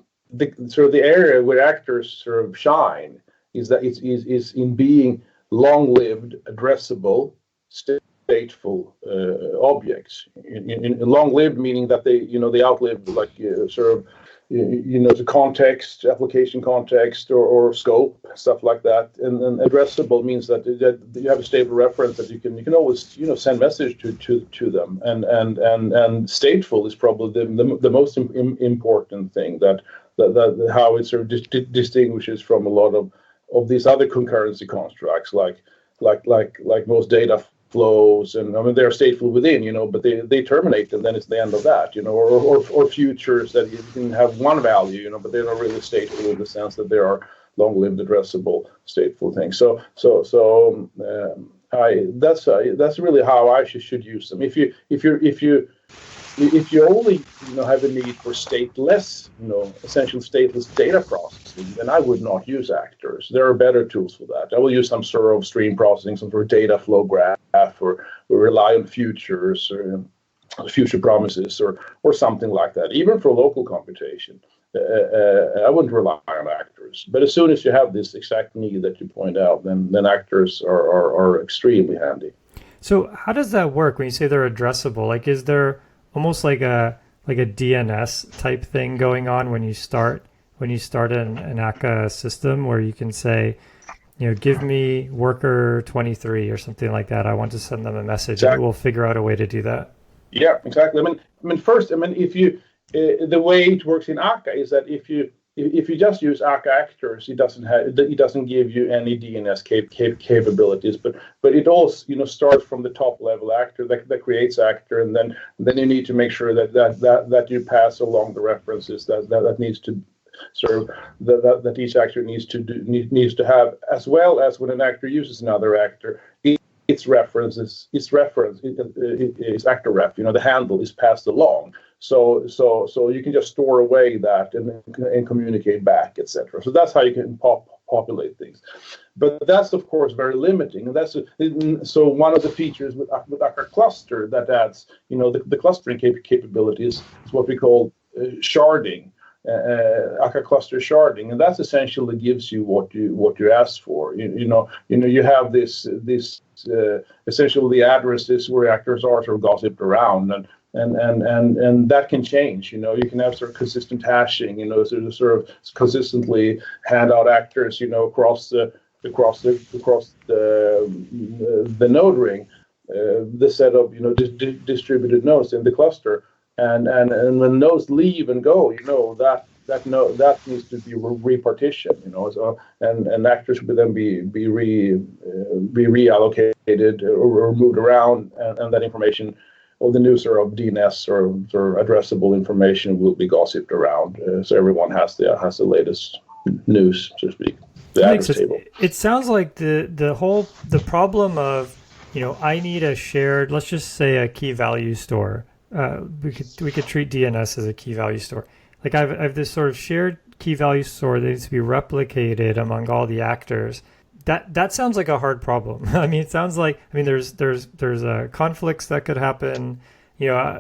sort of the area where actors sort of shine is that is in being long-lived, addressable, stateful objects. In long-lived meaning that they outlive the context, application context, or scope, stuff like that. And addressable means that you have a stable reference that you can always send message to them. And stateful is probably the most important thing that how it sort of distinguishes from a lot of these other concurrency constructs like most data flows, and I mean they're stateful within, but they terminate and then it's the end of that, or futures that you can have one value, but they're not really stateful in the sense that they are long-lived, addressable, stateful things. That's really how I should use them. If you only have a need for stateless, essentially stateless data processing, then I would not use actors. There are better tools for that. I will use some sort of stream processing, some sort of data flow graph, or rely on futures or future promises or something like that. Even for local computation, I wouldn't rely on actors. But as soon as you have this exact need that you point out, then actors are extremely handy. So how does that work when you say they're addressable? Like, is there almost like a DNS type thing going on when you start an Akka system where you can say, give me worker 23 or something like that. I want to send them a message. Exactly. And it will figure out a way to do that. Yeah, exactly. If you the way it works in Akka is that if you just use Akka actors, it doesn't give you any DNS capabilities, but it also starts from the top level actor that creates actor, and then you need to make sure that you pass along the references that needs to serve that each actor needs to have, as well as when an actor uses another actor, its reference is actor ref. The handle is passed along. So you can just store away that and communicate back, etc. So that's how you can populate things. But that's of course very limiting, and so one of the features with Akka cluster that adds, the clustering capabilities is what we call sharding. Akka cluster sharding, and that essentially gives you what you ask for. You have this essentially the addresses where actors are sort of gossiped around, and that can change. You can have sort of consistent hashing. Sort of consistently hand out actors. Across the node ring, the set of distributed nodes in the cluster. And when nodes leave and go, that needs to be repartitioned, So and actors would then be reallocated or moved around, and that information, or the new sort of DNS or addressable information will be gossiped around, so everyone has the latest news, so to speak. The address table. It sounds like the problem of I need a shared, let's just say a key value store. We could treat DNS as a key value store. Like I have this sort of shared key value store that needs to be replicated among all the actors. That sounds like a hard problem. I mean, it sounds like, I mean, there's conflicts that could happen.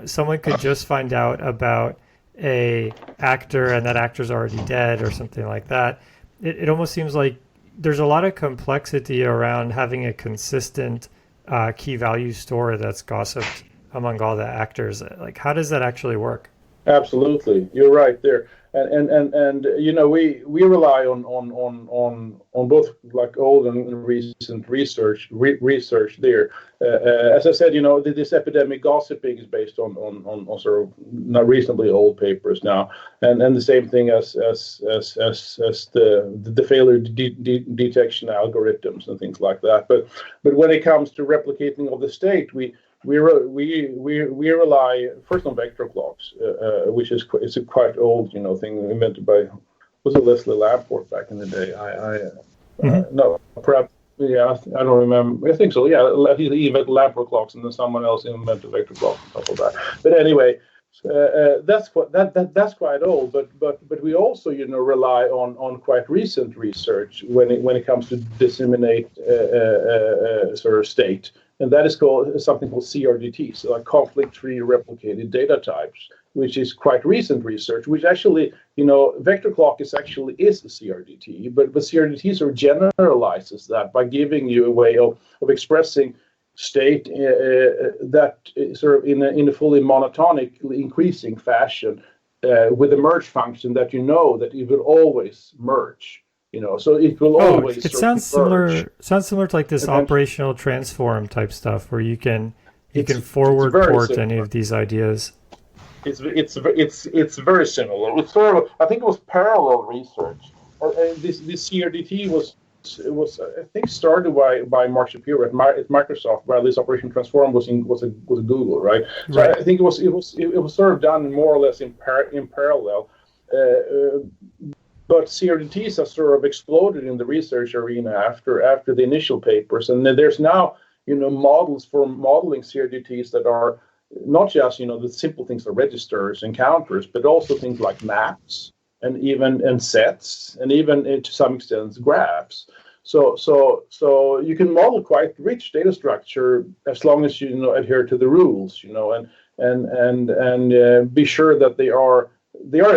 Someone could just find out about a actor and that actor's already dead or something like that. It almost seems like there's a lot of complexity around having a consistent key value store that's gossiped among all the actors. Like, how does that actually work? Absolutely, you're right there, and we rely on both like old and recent research there. As I said, this epidemic gossiping is based on sort of not reasonably old papers now, and the same thing as the failure detection algorithms and things like that. But when it comes to replicating of the state, we rely first on vector clocks, which is it's a quite old thing invented by, was it Leslie Lamport back in the day? No, perhaps, yeah, I don't remember. I think so. Yeah, he invented Lamport clocks, and then someone else invented vector clocks on top of that. But anyway, that's quite old. But we also rely on quite recent research when it comes to disseminate sort of state. And that is something called CRDT, so like conflict-free replicated data types, which is quite recent research, which actually, vector clock is a CRDT, but CRDT sort of generalizes that by giving you a way of expressing state that sort of in a fully monotonically increasing fashion with a merge function that that it will always merge. So it will always. It sounds similar. Sounds similar to like this operational transform type stuff, where you can forward port any of these ideas. It's very similar. It's sort of, I think it was parallel research. This CRDT was I think started by Mark Shapiro at Microsoft, while this operation transform was a Google, right? So right. I think it was sort of done more or less in parallel. But CRDTs have sort of exploded in the research arena after the initial papers, and there's now models for modeling CRDTs that are not just the simple things like registers and counters, but also things like maps and sets and even to some extent graphs. So you can model quite rich data structure as long as you adhere to the rules, and be sure that they are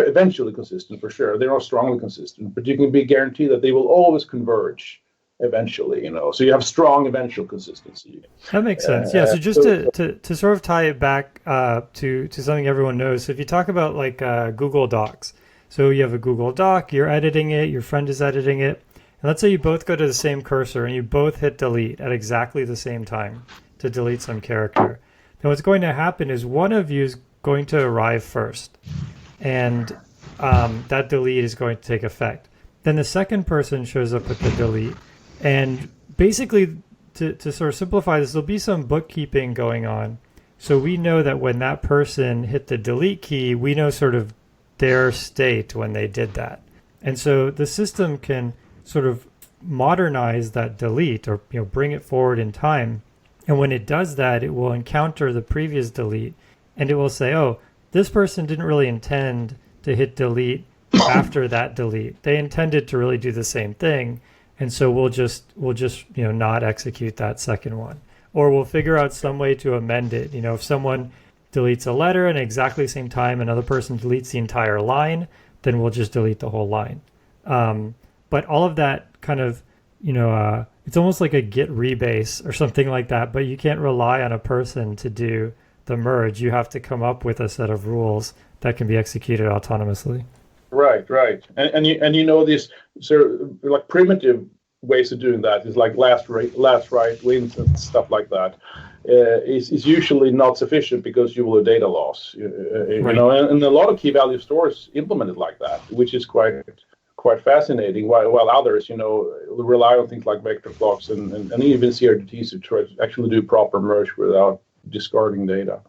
eventually consistent for sure. They're not strongly consistent, but you can be guaranteed that they will always converge eventually, So you have strong eventual consistency. That makes sense. Yeah. So just to sort of tie it back to something everyone knows. So if you talk about like Google Docs, so you have a Google Doc, you're editing it, your friend is editing it, and let's say you both go to the same cursor and you both hit delete at exactly the same time to delete some character. Then what's going to happen is one of you is going to arrive first, and that delete is going to take effect. Then the second person shows up with the delete. And basically, to sort of simplify this, there'll be some bookkeeping going on. So we know that when that person hit the delete key, we know sort of their state when they did that. And so the system can sort of modernize that delete or bring it forward in time. And when it does that, it will encounter the previous delete, and it will say, oh, this person didn't really intend to hit delete after that delete. They intended to really do the same thing. And so we'll just not execute that second one. Or we'll figure out some way to amend it. If someone deletes a letter and at exactly the same time another person deletes the entire line, then we'll just delete the whole line. But all of that kind of, it's almost like a git rebase or something like that, but you can't rely on a person to do the merge. You have to come up with a set of rules that can be executed autonomously. Right. And this sort of like primitive ways of doing that is like last right wins and stuff like that. Is usually not sufficient because you will have data loss. Right. And a lot of key value stores implement it like that, which is quite fascinating. While others, rely on things like vector clocks and even CRDTs to try to actually do proper merge without discarding data.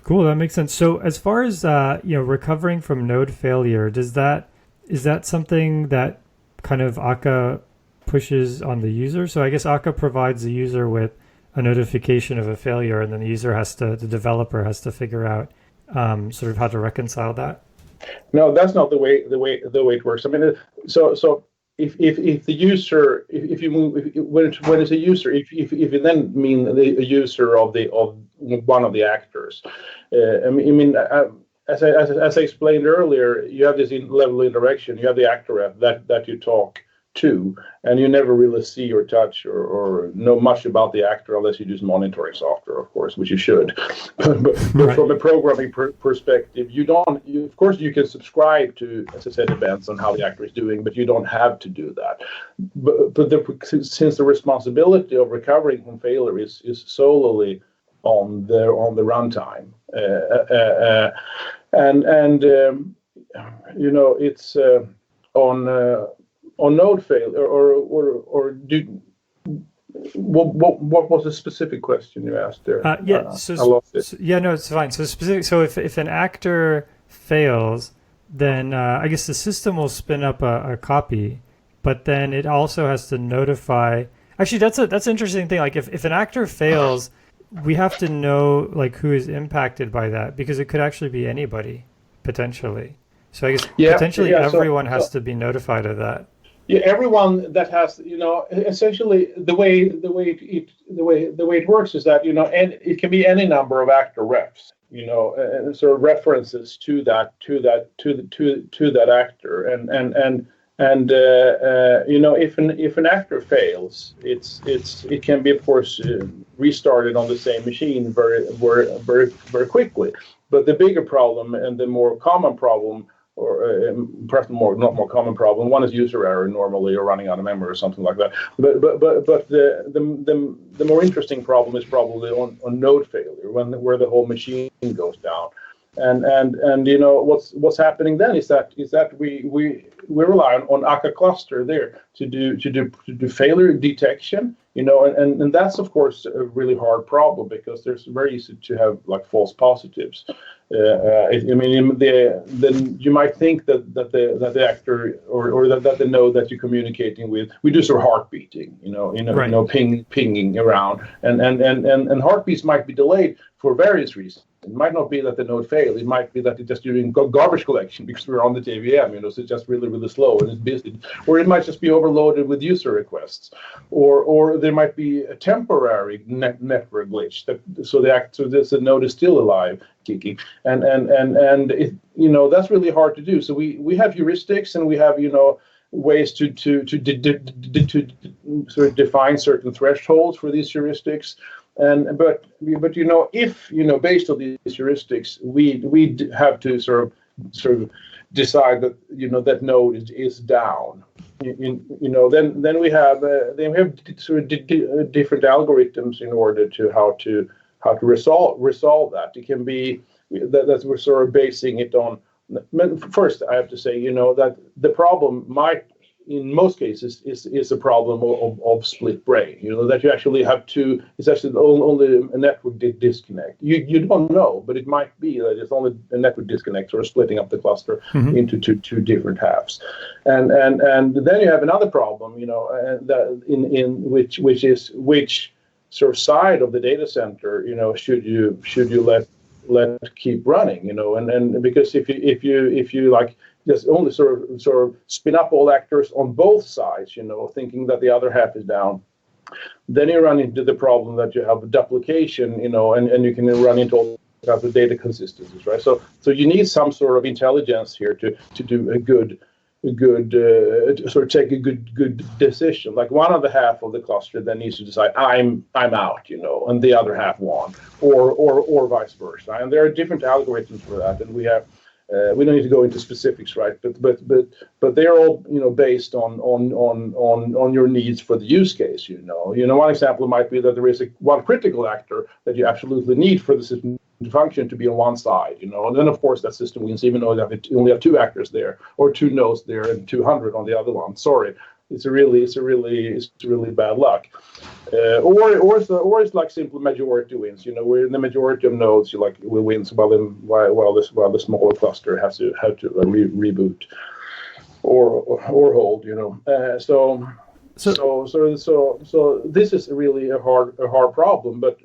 Cool, that makes sense. So as far as recovering from node failure, is that something that kind of Akka pushes on the user? So I guess Akka provides the user with a notification of a failure, and then the developer has to figure out sort of how to reconcile that. No, that's not the way it works. I mean, so if the user, if you move, when it's a user, if you then mean a user of one of the actors, as I explained earlier, you have this level of interaction. You have the actor rep that you talk to, and you never really see or touch or know much about the actor unless you use monitoring software, of course, which you should. but from a programming perspective, of course you can subscribe to, as I said, events on how the actor is doing, but you don't have to do that. Since the responsibility of recovering from failure is solely on the runtime, it's on node failure, or do what was the specific question you asked there? I lost it. No, it's fine. So specific. So if an actor fails, then I guess the system will spin up a copy, but then it also has to notify. Actually, that's an interesting thing. Like if an actor fails, we have to know like who is impacted by that, because it could actually be anybody potentially. So I guess potentially everyone has to be notified of that. Yeah, everyone that has, essentially the way it works is that, and it can be any number of actor reps, and sort of references to that actor, and if an actor fails, it can be, of course, restarted on the same machine very quickly. But the bigger problem and the more common problem, or perhaps not more common problem, one is user error normally, or running out of memory or something like that. But the more interesting problem is probably on node failure, where the whole machine goes down. And what's happening then is that we rely on Akka cluster there to do failure detection, and that's of course a really hard problem, because there's very easy to have like false positives. Then you might think that the actor or that the node that you're communicating with, we do sort of heart beating, pinging around, and heartbeats might be delayed for various reasons. It might not be that the node failed. It might be that it's just doing garbage collection because we're on the JVM, so it's just really, really slow and it's busy. Or it might just be overloaded with user requests. Or there might be a temporary network glitch so the node is still alive, kicking. And it, that's really hard to do. So we have heuristics, and we have, ways to sort of define certain thresholds for these heuristics. But if based on these heuristics, we have to sort of decide that that node is down. Then we have sort of different algorithms in order to how to resolve that. It can be that we're sort of basing it on. First, I have to say that the problem might, in most cases, is a problem of split brain. That you actually have it's actually only a network disconnect. You don't know, but it might be that it's only a network disconnect, or splitting up the cluster into two different halves. And then you have another problem, which is which sort of side of the data center, should you let keep running, and because if you like just only sort of spin up all actors on both sides, thinking that the other half is down, then you run into the problem that you have duplication, and you can run into all kinds of data consistencies, right? So you need some sort of intelligence here to do a good sort of take a good decision. Like one of the half of the cluster then needs to decide I'm out, and the other half won, or vice versa. And there are different algorithms for that, and we have. We don't need to go into specifics, right? But they're all based on your needs for the use case. One example might be that there is one critical actor that you absolutely need for the system to function to be on one side. And then of course that system wins, even though you only have two actors there, or two nodes there, and 200 on the other one. Sorry. It's really bad luck, or it's like simple majority wins. Where the majority of nodes will win while the smaller cluster has to reboot or hold. So this is really a hard problem. But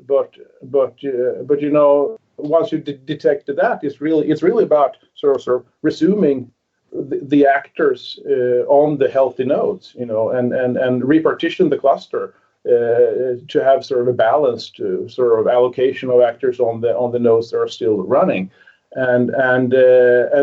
once you detect that, it's really about sort of resuming the actors on the healthy nodes, and repartition the cluster to have sort of a balanced sort of allocation of actors on the nodes that are still running, and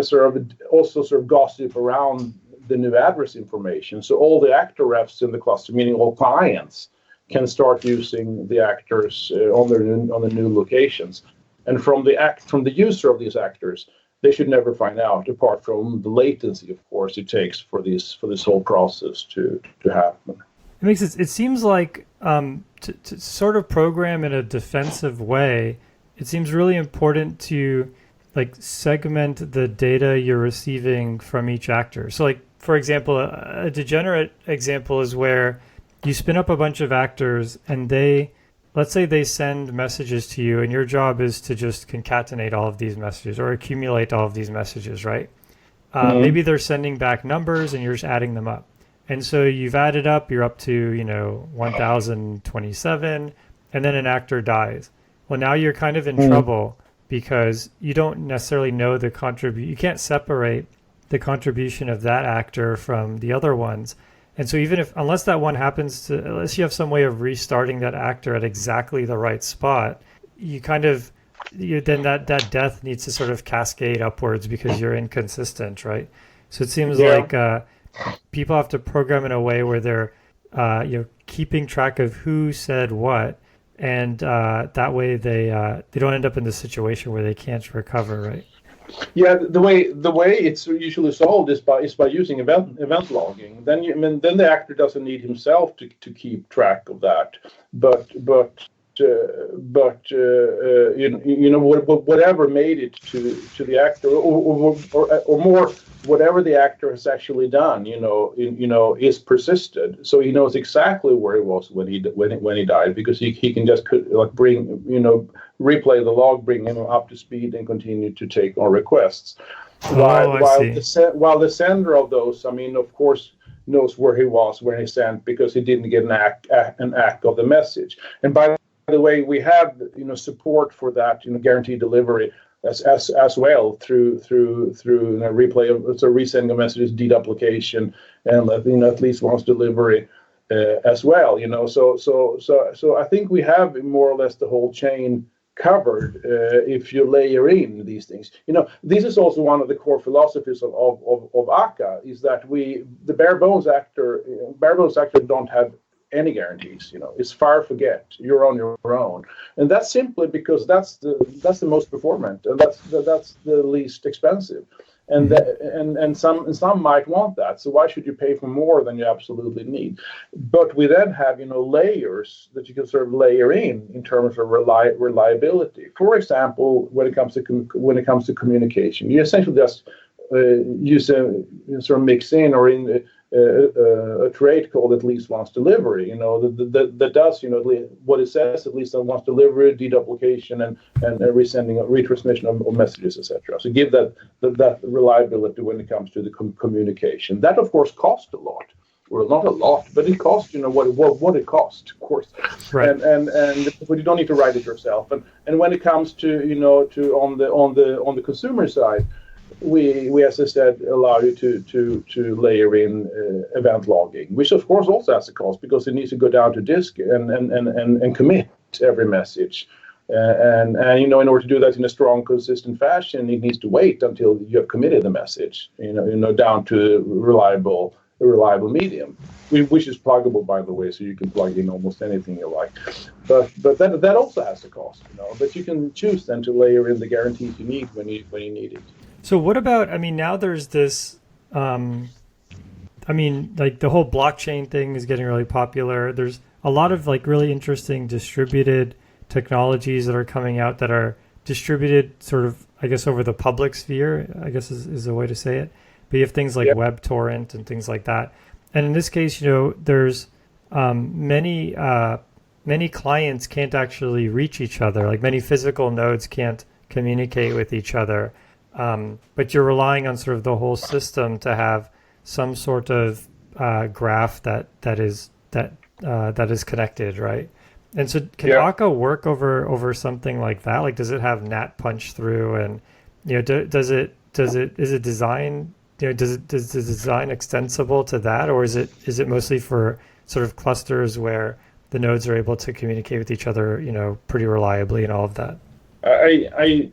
sort of also sort of gossip around the new address information. So all the actor refs in the cluster, meaning all clients, can start using the actors on the new locations. And from the user of these actors, they should never find out, apart from the latency, of course, it takes for this whole process to happen. It makes it seems like to sort of program in a defensive way, it seems really important to like segment the data you're receiving from each actor. So like, for example, a degenerate example is where you spin up a bunch of actors and let's say they send messages to you and your job is to just concatenate all of these messages or accumulate all of these messages, right? Maybe they're sending back numbers and you're just adding them up. And so you've added up, you're up to, 1,027, and then an actor dies. Well, now you're kind of in trouble because you don't necessarily know you can't separate the contribution of that actor from the other ones. And so unless that one happens unless you have some way of restarting that actor at exactly the right spot, then that death needs to sort of cascade upwards because you're inconsistent, right? So it seems like people have to program in a way where they're keeping track of who said what, and that way they don't end up in the situation where they can't recover, right? Yeah, the way it's usually solved is by using event logging. Then the actor doesn't need himself to keep track of that, but whatever made it to the actor, or more, whatever the actor has actually done, is persisted. So he knows exactly where he was when he died, because he can just replay the log, bring him up to speed, and continue to take on requests. While the sender of those, of course, knows where he was when he sent, because he didn't get an act of the message. And by the way, we have support for that guaranteed delivery as well through replay of resending of messages, deduplication, and at least once delivery as well. So I think we have more or less the whole chain covered if you layer in these things. This is also one of the core philosophies of Akka, is that the bare bones actor don't have any guarantees. It's fire forget, you're on your own, and that's simply because that's the most performant, and that's the least expensive, and some might want that. So why should you pay for more than you absolutely need? But we then have layers that you can sort of layer in terms of reliability. For example, when it comes to communication, you essentially just use a sort of mix in or in a trait called at least once delivery, that does what it says, at least on once delivery, deduplication, and resending, retransmission of messages, etc. So give that reliability when it comes to the communication. That of course costs a lot. Well, not a lot, but it costs what it costs, of course. Right. And but you don't need to write it yourself. And when it comes to on the consumer side, we as I said allow you to layer in event logging, which of course also has a cost, because it needs to go down to disk and commit every message, and in order to do that in a strong, consistent fashion, it needs to wait until you have committed the message, down to a reliable medium, which is pluggable, by the way, so you can plug in almost anything you like. But that also has a cost, but you can choose then to layer in the guarantees you need when you need it. So what about, now there's this, like the whole blockchain thing is getting really popular. There's a lot of like really interesting distributed technologies that are coming out that are distributed sort of, I guess, over the public sphere, I guess is a way to say it. But you have things like WebTorrent and things like that. And in this case, there's many clients can't actually reach each other. Like many physical nodes can't communicate with each other. But you're relying on sort of the whole system to have some sort of graph that is connected, right? And so, can Akka work over something like that? Like, does it have NAT punch through, and is it designed does the design extensible to that, or is it mostly for sort of clusters where the nodes are able to communicate with each other, pretty reliably and all of that? I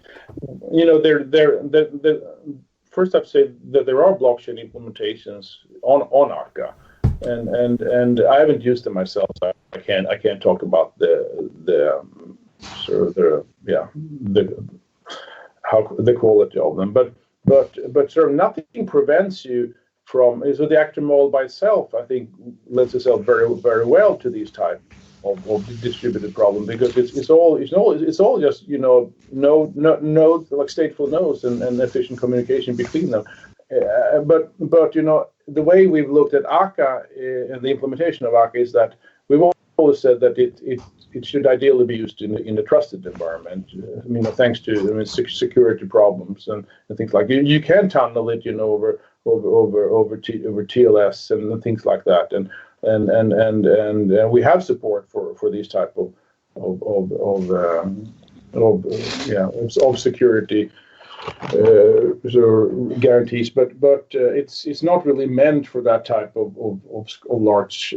first I'd say that there are blockchain implementations on Akka, and I haven't used them myself, so I can't talk about the sort of the how the quality of them, but sort of nothing prevents you from. So the actor model by itself, I think, lends itself very very well to these type of distributed problem, because it's all just node like stateful nodes and efficient communication between them. But the way we've looked at Akka and the implementation of Akka is that we've always said that it should ideally be used in a trusted environment. Thanks to security problems and things like you can tunnel it over TLS and things like that, and we have support for these type of security sort of guarantees, but it's not really meant for that type of large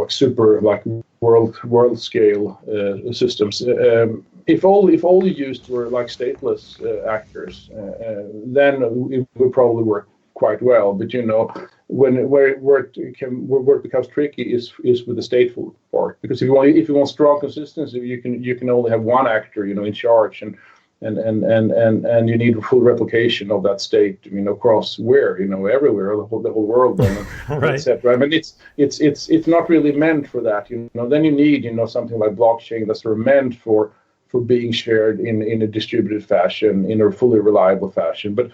super world scale systems. If all you used were like stateless actors, then it would probably work quite well. But where it becomes tricky is with the stateful part, because if you want strong consistency, you can only have one actor in charge, and you need full replication of that state across everywhere, the whole world, right. etc. I mean, it's not really meant for that. Then you need something like blockchain that's sort of meant for being shared in a distributed fashion, in a fully reliable fashion, but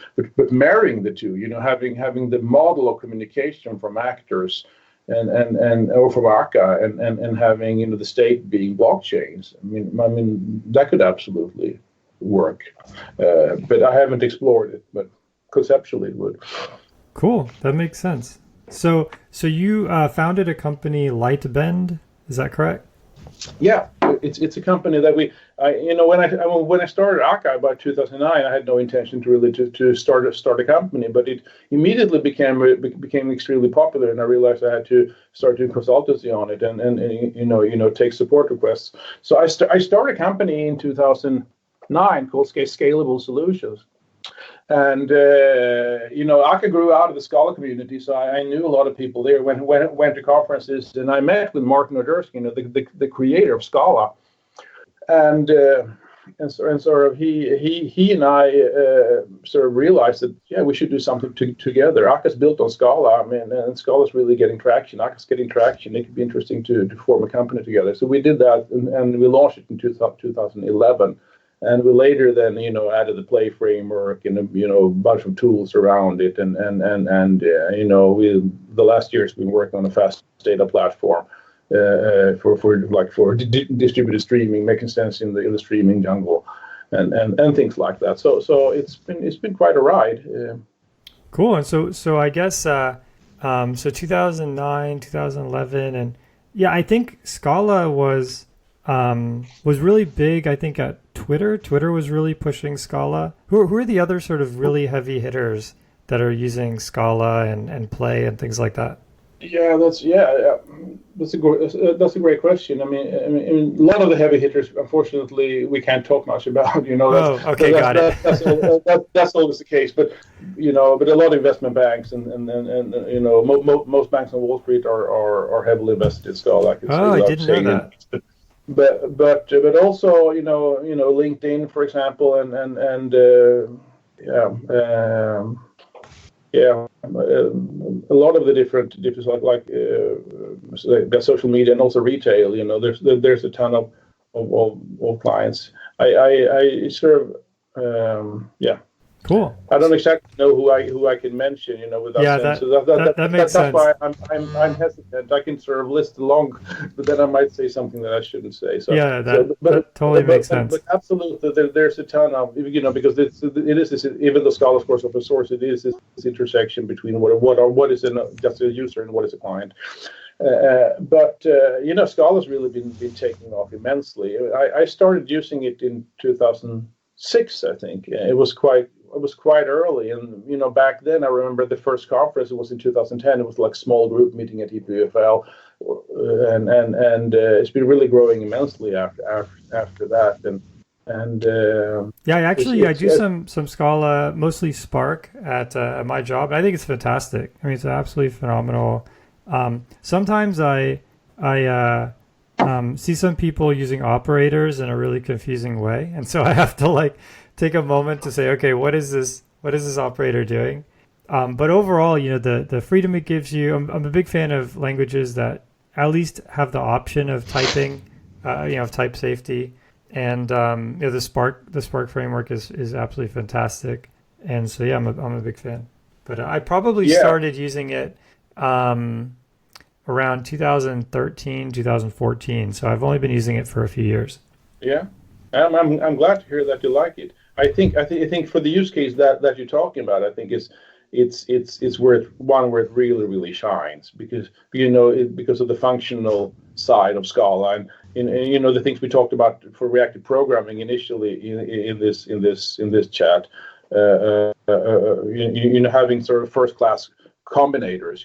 marrying the two, having the model of communication from actors and or from Akka, and having the state being blockchains. I mean that could absolutely work, but I haven't explored it, but conceptually it would. Cool, that makes sense. So you founded a company, Lightbend, is that correct? Yeah, it's a company that when I started Akka about 2009, I had no intention to start a company, but it immediately became extremely popular, and I realized I had to start doing consultancy on it and take support requests. So I started a company in 2009 called Scalable Solutions. And Akka grew out of the Scala community, so I knew a lot of people there. Went to conferences, and I met with Martin Odersky, the creator of Scala, and sort of he and I sort of realized that we should do something together. Akka's built on Scala, and Scala's really getting traction. Akka's getting traction. It could be interesting to form a company together. So we did that, and we launched it in 2011. And we later then, added the Play framework and a bunch of tools around it, and we the last year's been working on a fast data platform for distributed streaming, making sense in the streaming jungle, and things like that. So it's been quite a ride. Cool. And so I guess so 2009, 2011, and I think Scala was really big. I think at Twitter was really pushing Scala. Who are the other sort of really heavy hitters that are using Scala and Play and things like that? That's a great question. I mean, a lot of the heavy hitters, unfortunately, we can't talk much about. Got it. That's always the case. But but a lot of investment banks and most banks on Wall Street are heavily invested in Scala. I didn't know that. But also LinkedIn, for example, a lot of the different like social media and also retail. There's a ton of clients. I sort of Cool. I don't exactly know who I can mention, without sense. That makes sense. That's why I'm hesitant. I can sort of list along, but then I might say something that I shouldn't say. So that totally makes sense. But absolutely, there's a ton of because it is this, even though Scala is of course open source, it is this intersection between what is just a user and what is a client. But Scala's really been taking off immensely. I started using it in 2006, I think. It was quite. was quite early, and back then I remember the first conference. It was in 2010. It was like small group meeting at EPFL, and it's been really growing immensely after that. I do some Scala, mostly Spark at my job. I think it's fantastic. I mean, it's absolutely phenomenal. Sometimes I see some people using operators in a really confusing way, and so I have to like take a moment to say, okay, what is this operator doing? But overall, the freedom it gives you. I'm a big fan of languages that at least have the option of typing, of type safety, and the Spark framework is absolutely fantastic. And so I'm a big fan. But I probably started using it around 2013, 2014. So I've only been using it for a few years. Yeah, I'm glad to hear that you like it. I think for the use case that you're talking about, I think it's where it really, really shines, because because of the functional side of Scala, and the things we talked about for reactive programming initially in this chat. Having sort of first class combinators,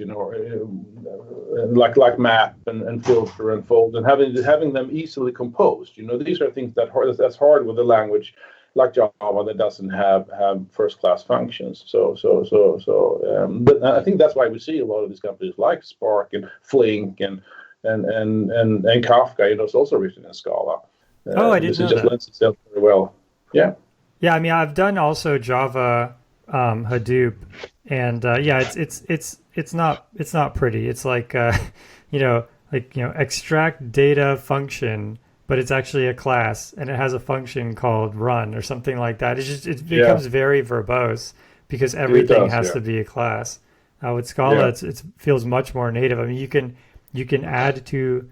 like map and filter and fold, and having them easily composed. These are things that's hard with a language like Java that doesn't have first class functions. But I think that's why we see a lot of these companies like Spark and Flink and Kafka. It's also written in Scala. I didn't know that. It just lends itself very well. Yeah. Yeah, I mean, I've done also Java Hadoop, and it's not pretty. It's like extract data function, but it's actually a class, and it has a function called run or something like that. It becomes very verbose because everything has to be a class. With Scala, it feels much more native. I mean, you can add two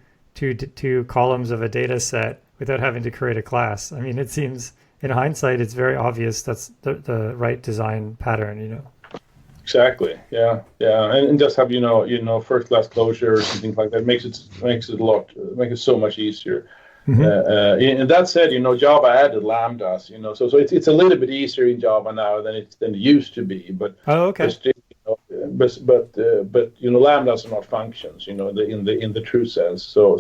columns of a data set without having to create a class. I mean, it seems in hindsight, it's very obvious that's the right design pattern. Exactly. Yeah. And just have first class closures and things like that makes it so much easier. Mm-hmm. And that said, Java added lambdas. So it's a little bit easier in Java now than it used to be. But still, but lambdas are not functions. In the true sense. So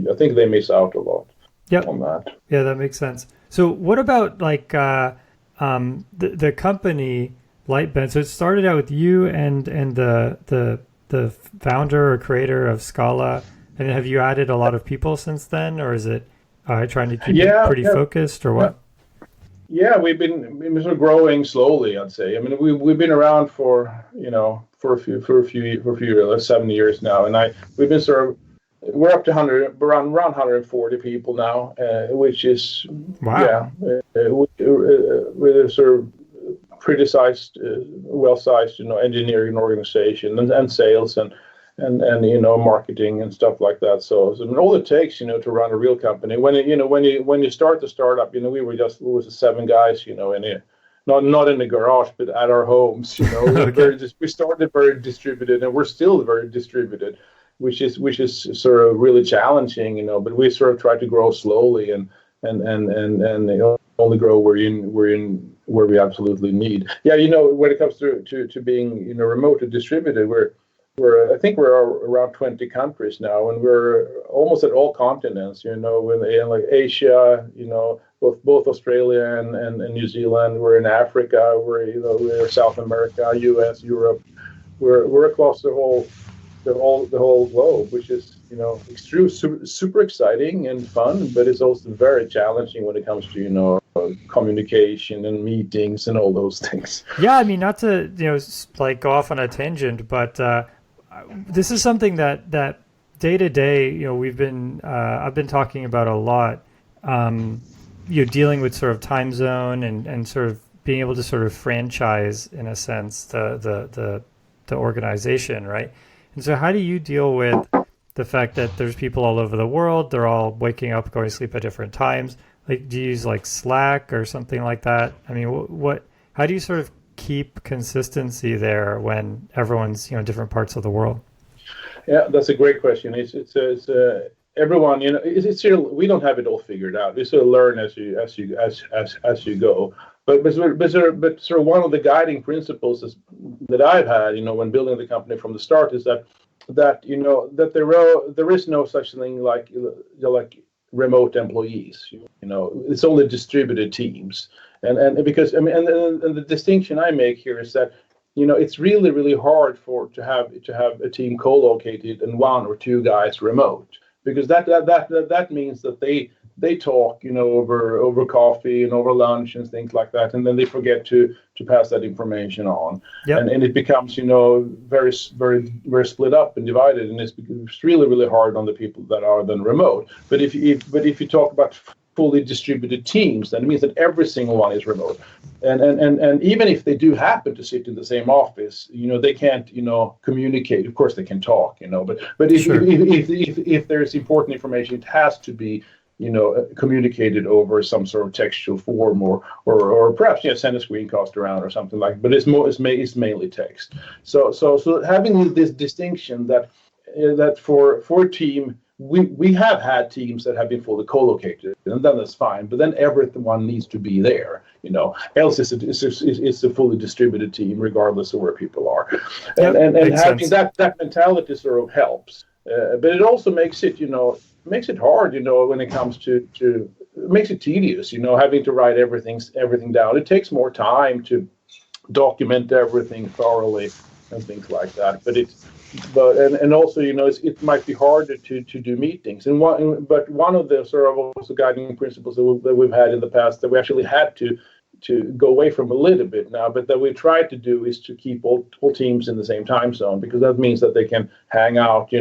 I think they miss out a lot. On that. Yeah, that makes sense. So what about like the company Lightbend? So it started out with you and the founder or creator of Scala, and have you added a lot of people since then, or is it trying to keep it pretty focused, or what? Yeah, we've been sort of growing slowly, I'd say. I mean, we've been around for a few years, 7 years now, and we've been sort of. We're up to around 140 people now, which is with a sort of pretty sized, well-sized, engineering organization and sales and marketing and stuff like that. So all it takes, to run a real company. When you start the startup, we was 7 guys, not in the garage, but at our homes. We started very distributed, and we're still very distributed. Which is sort of really challenging, but we sort of try to grow slowly and only grow where we absolutely need. Yeah, when it comes to being remote and distributed, I think we're around 20 countries now, and we're almost at all continents. In like Asia, both Australia and New Zealand. We're in Africa. We're South America, US, Europe. We're across the whole globe, which is super exciting and fun, but it's also very challenging when it comes to communication and meetings and all those things. Yeah, I mean, not to like go off on a tangent, but this is something that day to day I've been talking about a lot. Dealing with sort of time zone and sort of being able to sort of franchise in a sense the organization, right? And so how do you deal with the fact that there's people all over the world, they're all waking up, going to sleep at different times? Like, do you use like Slack or something like that? I mean, how do you sort of keep consistency there when everyone's, different parts of the world? Yeah, that's a great question. It's everyone, it's still, we don't have it all figured out. We sort of learn as you go. sort of one of the guiding principles that I've had, when building the company from the start, is that there is no such thing like remote employees. It's only distributed teams, and because and the distinction I make here is that it's really, really hard to have a team co-located and one or two guys remote, because that means that they talk over coffee and over lunch and things like that, and then they forget to pass that information on. Yep. And it becomes very, very, very split up and divided, and it's really, really hard on the people that are then remote. But if you talk about fully distributed teams, then it means that every single one is remote, and even if they do happen to sit in the same office, they can't communicate. Of course they can talk, but if there's important information, it has to be communicated over some sort of textual form, or perhaps send a screencast around or something like. But it's mainly text. So having this distinction that for a team, we have had teams that have been fully co-located, and then that's fine. But then everyone needs to be there, else it's a fully distributed team, regardless of where people are. And having that mentality sort of helps. But it also makes it hard, when it comes to it makes it tedious, having to write everything down. It takes more time to document everything thoroughly and things like that. But also, it might be harder to do meetings. But one of the sort of also guiding principles that we've had in the past, that we actually had to go away from a little bit now, but that we try to do, is to keep all teams in the same time zone, because that means that they can hang out,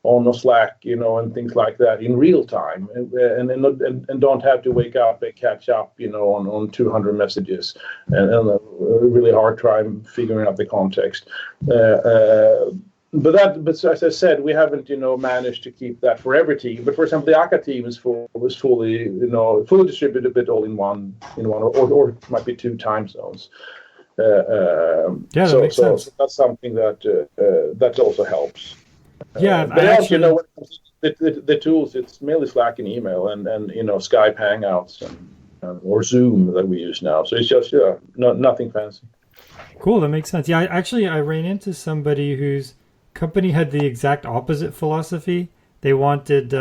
on the Slack, and things like that in real time, and don't have to wake up and catch up, on 200 messages and a really hard time figuring out the context. But as I said, we haven't managed to keep that for every team. But for example, the Akka team was fully distributed, but all in one or it might be two time zones. That makes sense. So that's something that also helps. Yeah, but also, when it comes to the tools, it's mainly Slack and email and Skype Hangouts or Zoom that we use now. So it's just nothing fancy. Cool, that makes sense. Yeah, I ran into somebody whose company had the exact opposite philosophy. They wanted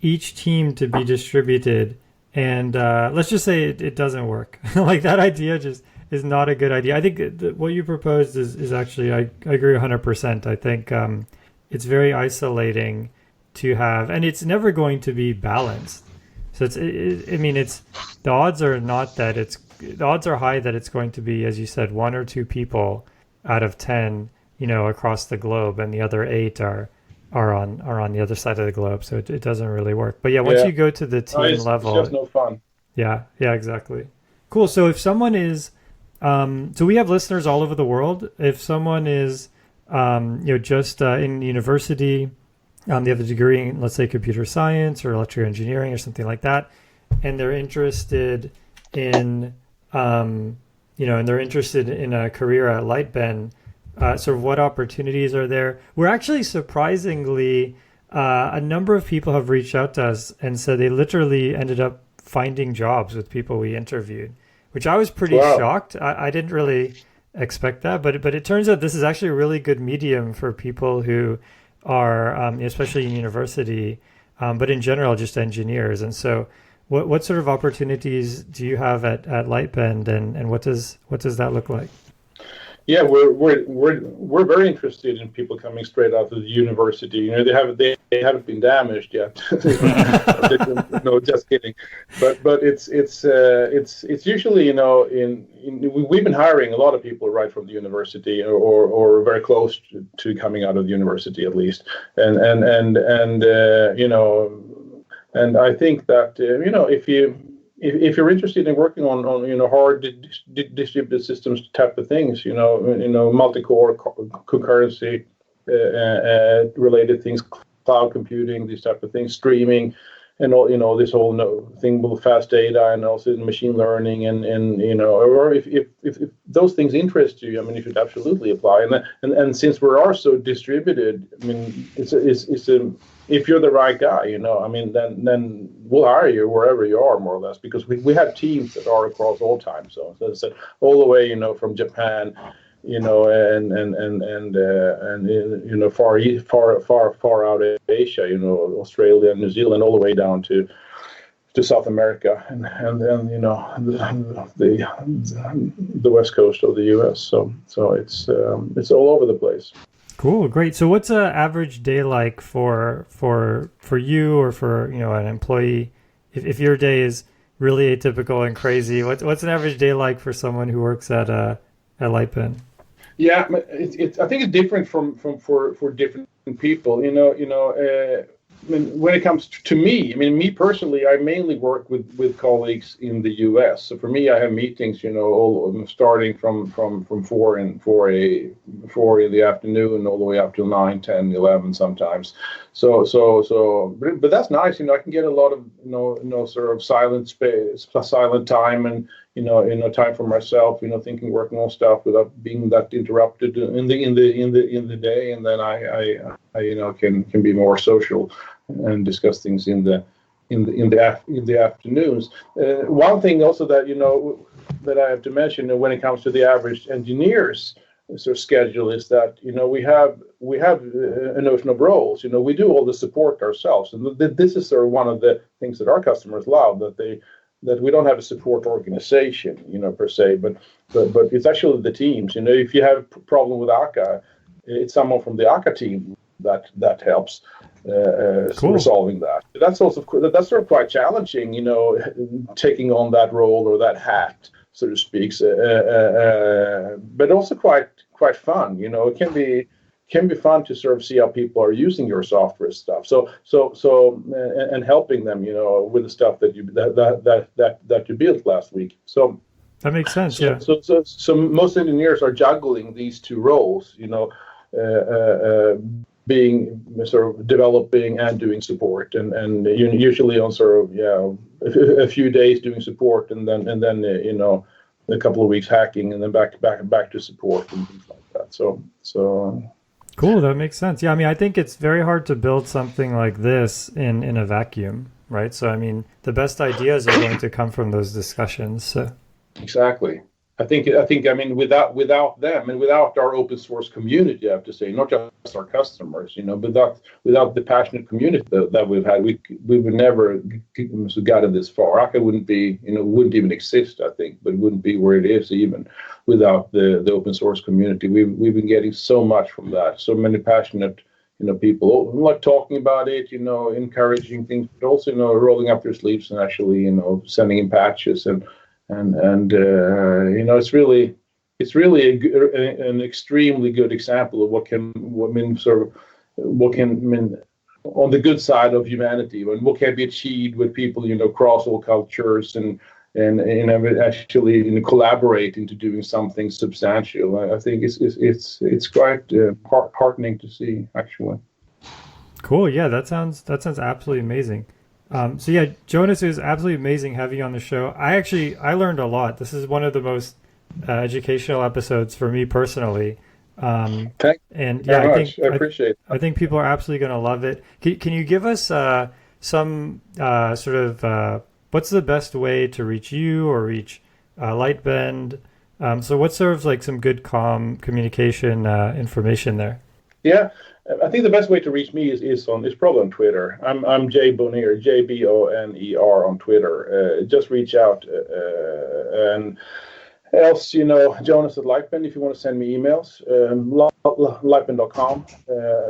each team to be distributed, and let's just say it doesn't work. Like, that idea just is not a good idea. I think what you proposed is actually, I agree 100%. I think it's very isolating to have, and it's never going to be balanced. So the odds are high that it's going to be, as you said, one or two people out of 10, across the globe, and the other 8 are on the other side of the globe. So it doesn't really work. But once you go to the team level, it's just no fun. Yeah, exactly. Cool. So if someone is, so we have listeners all over the world. If someone is, just in university, they have a degree in, let's say, computer science or electrical engineering or something like that, and they're interested in, and they're interested in a career at Lightbend. Sort of what opportunities are there? We're actually surprisingly, a number of people have reached out to us and said they literally ended up finding jobs with people we interviewed, which I was pretty shocked. I didn't really expect that, but it turns out this is actually a really good medium for people who are, especially in university, but in general, just engineers. And so what sort of opportunities do you have at Lightbend, and what does that look like? Yeah, we're very interested in people coming straight out of the university. They haven't been damaged yet. No, just kidding. But it's usually we've been hiring a lot of people right from the university or very close to coming out of the university at least. And I think that if you're interested in working on hard distributed systems type of things, multi-core, concurrency related things, cloud computing, these type of things, streaming, and all this whole thing with fast data and also machine learning, or if those things interest you, you should absolutely apply. And since we are so distributed, it's if you're the right guy, I mean, then we'll hire you wherever you are, more or less, because we have teams that are across all time zones. So it's all the way, from Japan, and far out of Asia, Australia, New Zealand, all the way down to South America, and then the west coast of the U.S. So it's all over the place. Cool, great. So what's an average day like for you or for an employee? If your day is really atypical and crazy, what's an average day like for someone who works at Lightbend? Yeah, I think it's different for different people. I mean, when it comes to me, me personally, I mainly work with colleagues in the U.S. So for me, I have meetings, all starting from 4 in the afternoon all the way up till 9, 10, 11 sometimes. But that's nice. I can get a lot of sort of silent space, silent time, and time for myself. Thinking, working on stuff without being that interrupted in the day, and then I can be more social and discuss things in the afternoons. One thing also that that I have to mention when it comes to the average engineer's sort of schedule is that we have a notion of roles. We do all the support ourselves, and this is sort of one of the things that our customers love, that we don't have a support organization, per se, but it's actually the teams. If you have a problem with Akka, it's someone from the Akka team that helps resolving that. That's sort of quite challenging, taking on that role or that hat, so to speak. But also quite fun. It can be fun to sort of see how people are using your software stuff. So and helping them, with the stuff that you built last week. So that makes sense. Yeah. So most engineers are juggling these two roles, being sort of developing and doing support, and usually on sort of a few days doing support, and then a couple of weeks hacking, and then back to support and things like that. So cool, that makes sense. Yeah, I think it's very hard to build something like this in a vacuum, right? So the best ideas are going to come from those discussions. So. Exactly. I think without them and without our open source community, I have to say, not just our customers, without the passionate community that we've had, we would never gotten this far. Akka wouldn't even exist, I think, but it wouldn't be where it is even without the open source community. We've been getting so much from that, so many passionate people like talking about it, encouraging things, but also rolling up their sleeves and actually sending in patches and it's really an extremely good example of what can on the good side of humanity, and what can be achieved with people across all cultures and actually collaborate into doing something substantial. I think it's quite heartening to see, actually. Cool. Yeah, that sounds absolutely amazing. So yeah, Jonas, it was absolutely amazing having you on the show. I learned a lot. This is one of the most educational episodes for me personally. Thank you very much. I appreciate it. I think people are absolutely going to love it. Can you give us some sort of what's the best way to reach you or reach Lightbend? So what's sort of like some good communication information there? Yeah. I think the best way to reach me is probably on Twitter. I'm J Bonér, JBONER on Twitter. Just reach out, and else Jonas at Lightbend if you want to send me emails. Lightbend.com.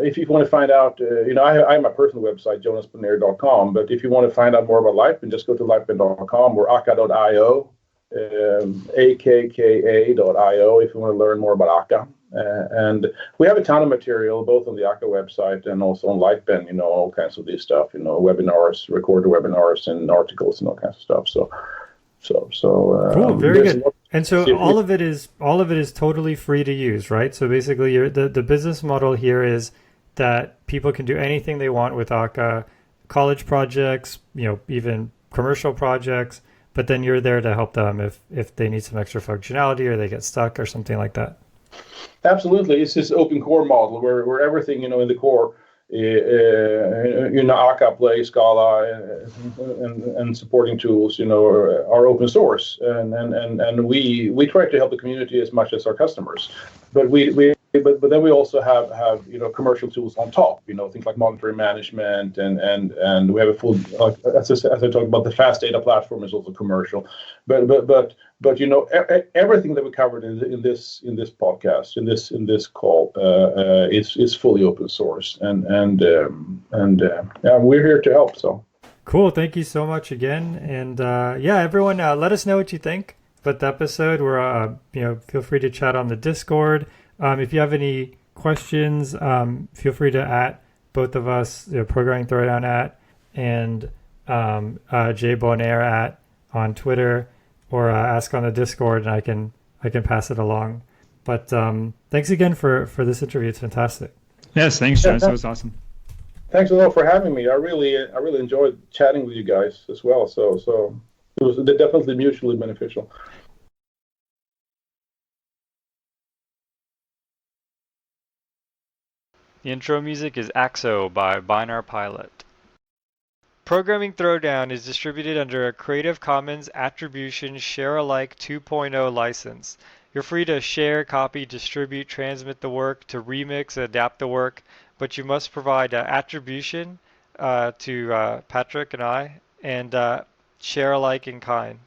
If you want to find out, I have my personal website jonasbonér.com. But if you want to find out more about Lightbend, just go to lightbend.com or akka.io, akka.io if you want to learn more about Akka. And we have a ton of material both on the Akka website and also on Lightbend, all kinds of this stuff, webinars, recorded webinars and articles and all kinds of stuff. So cool, very good. And so all of it is totally free to use, right? So basically the business model here is that people can do anything they want with Akka, college projects, even commercial projects, but then you're there to help them if they need some extra functionality or they get stuck or something like that. Absolutely. It's this open core model where everything, in the core Akka Play, Scala, and supporting tools, are open source, and we try to help the community as much as our customers, but but then we also have commercial tools on top, things like monitoring management, and we have a full, like, as I talked about, the fast data platform is also commercial, but everything that we covered in this podcast, in this call, is fully open source, and we're here to help. So cool, thank you so much again, and everyone, let us know what you think about the episode. We're feel free to chat on the Discord. If you have any questions, feel free to @ both of us, Programming Throwdown and J Bonér on Twitter, or ask on the Discord, and I can pass it along. But thanks again for this interview. It's fantastic. Yes, thanks, Jonas. That was awesome. Thanks a lot for having me. I really enjoyed chatting with you guys as well. So it was definitely mutually beneficial. The intro music is AXO by Binar Pilot. Programming Throwdown is distributed under a Creative Commons Attribution Share-alike 2.0 license. You're free to share, copy, distribute, transmit the work, to remix, adapt the work, but you must provide attribution to Patrick and I, and share alike in kind.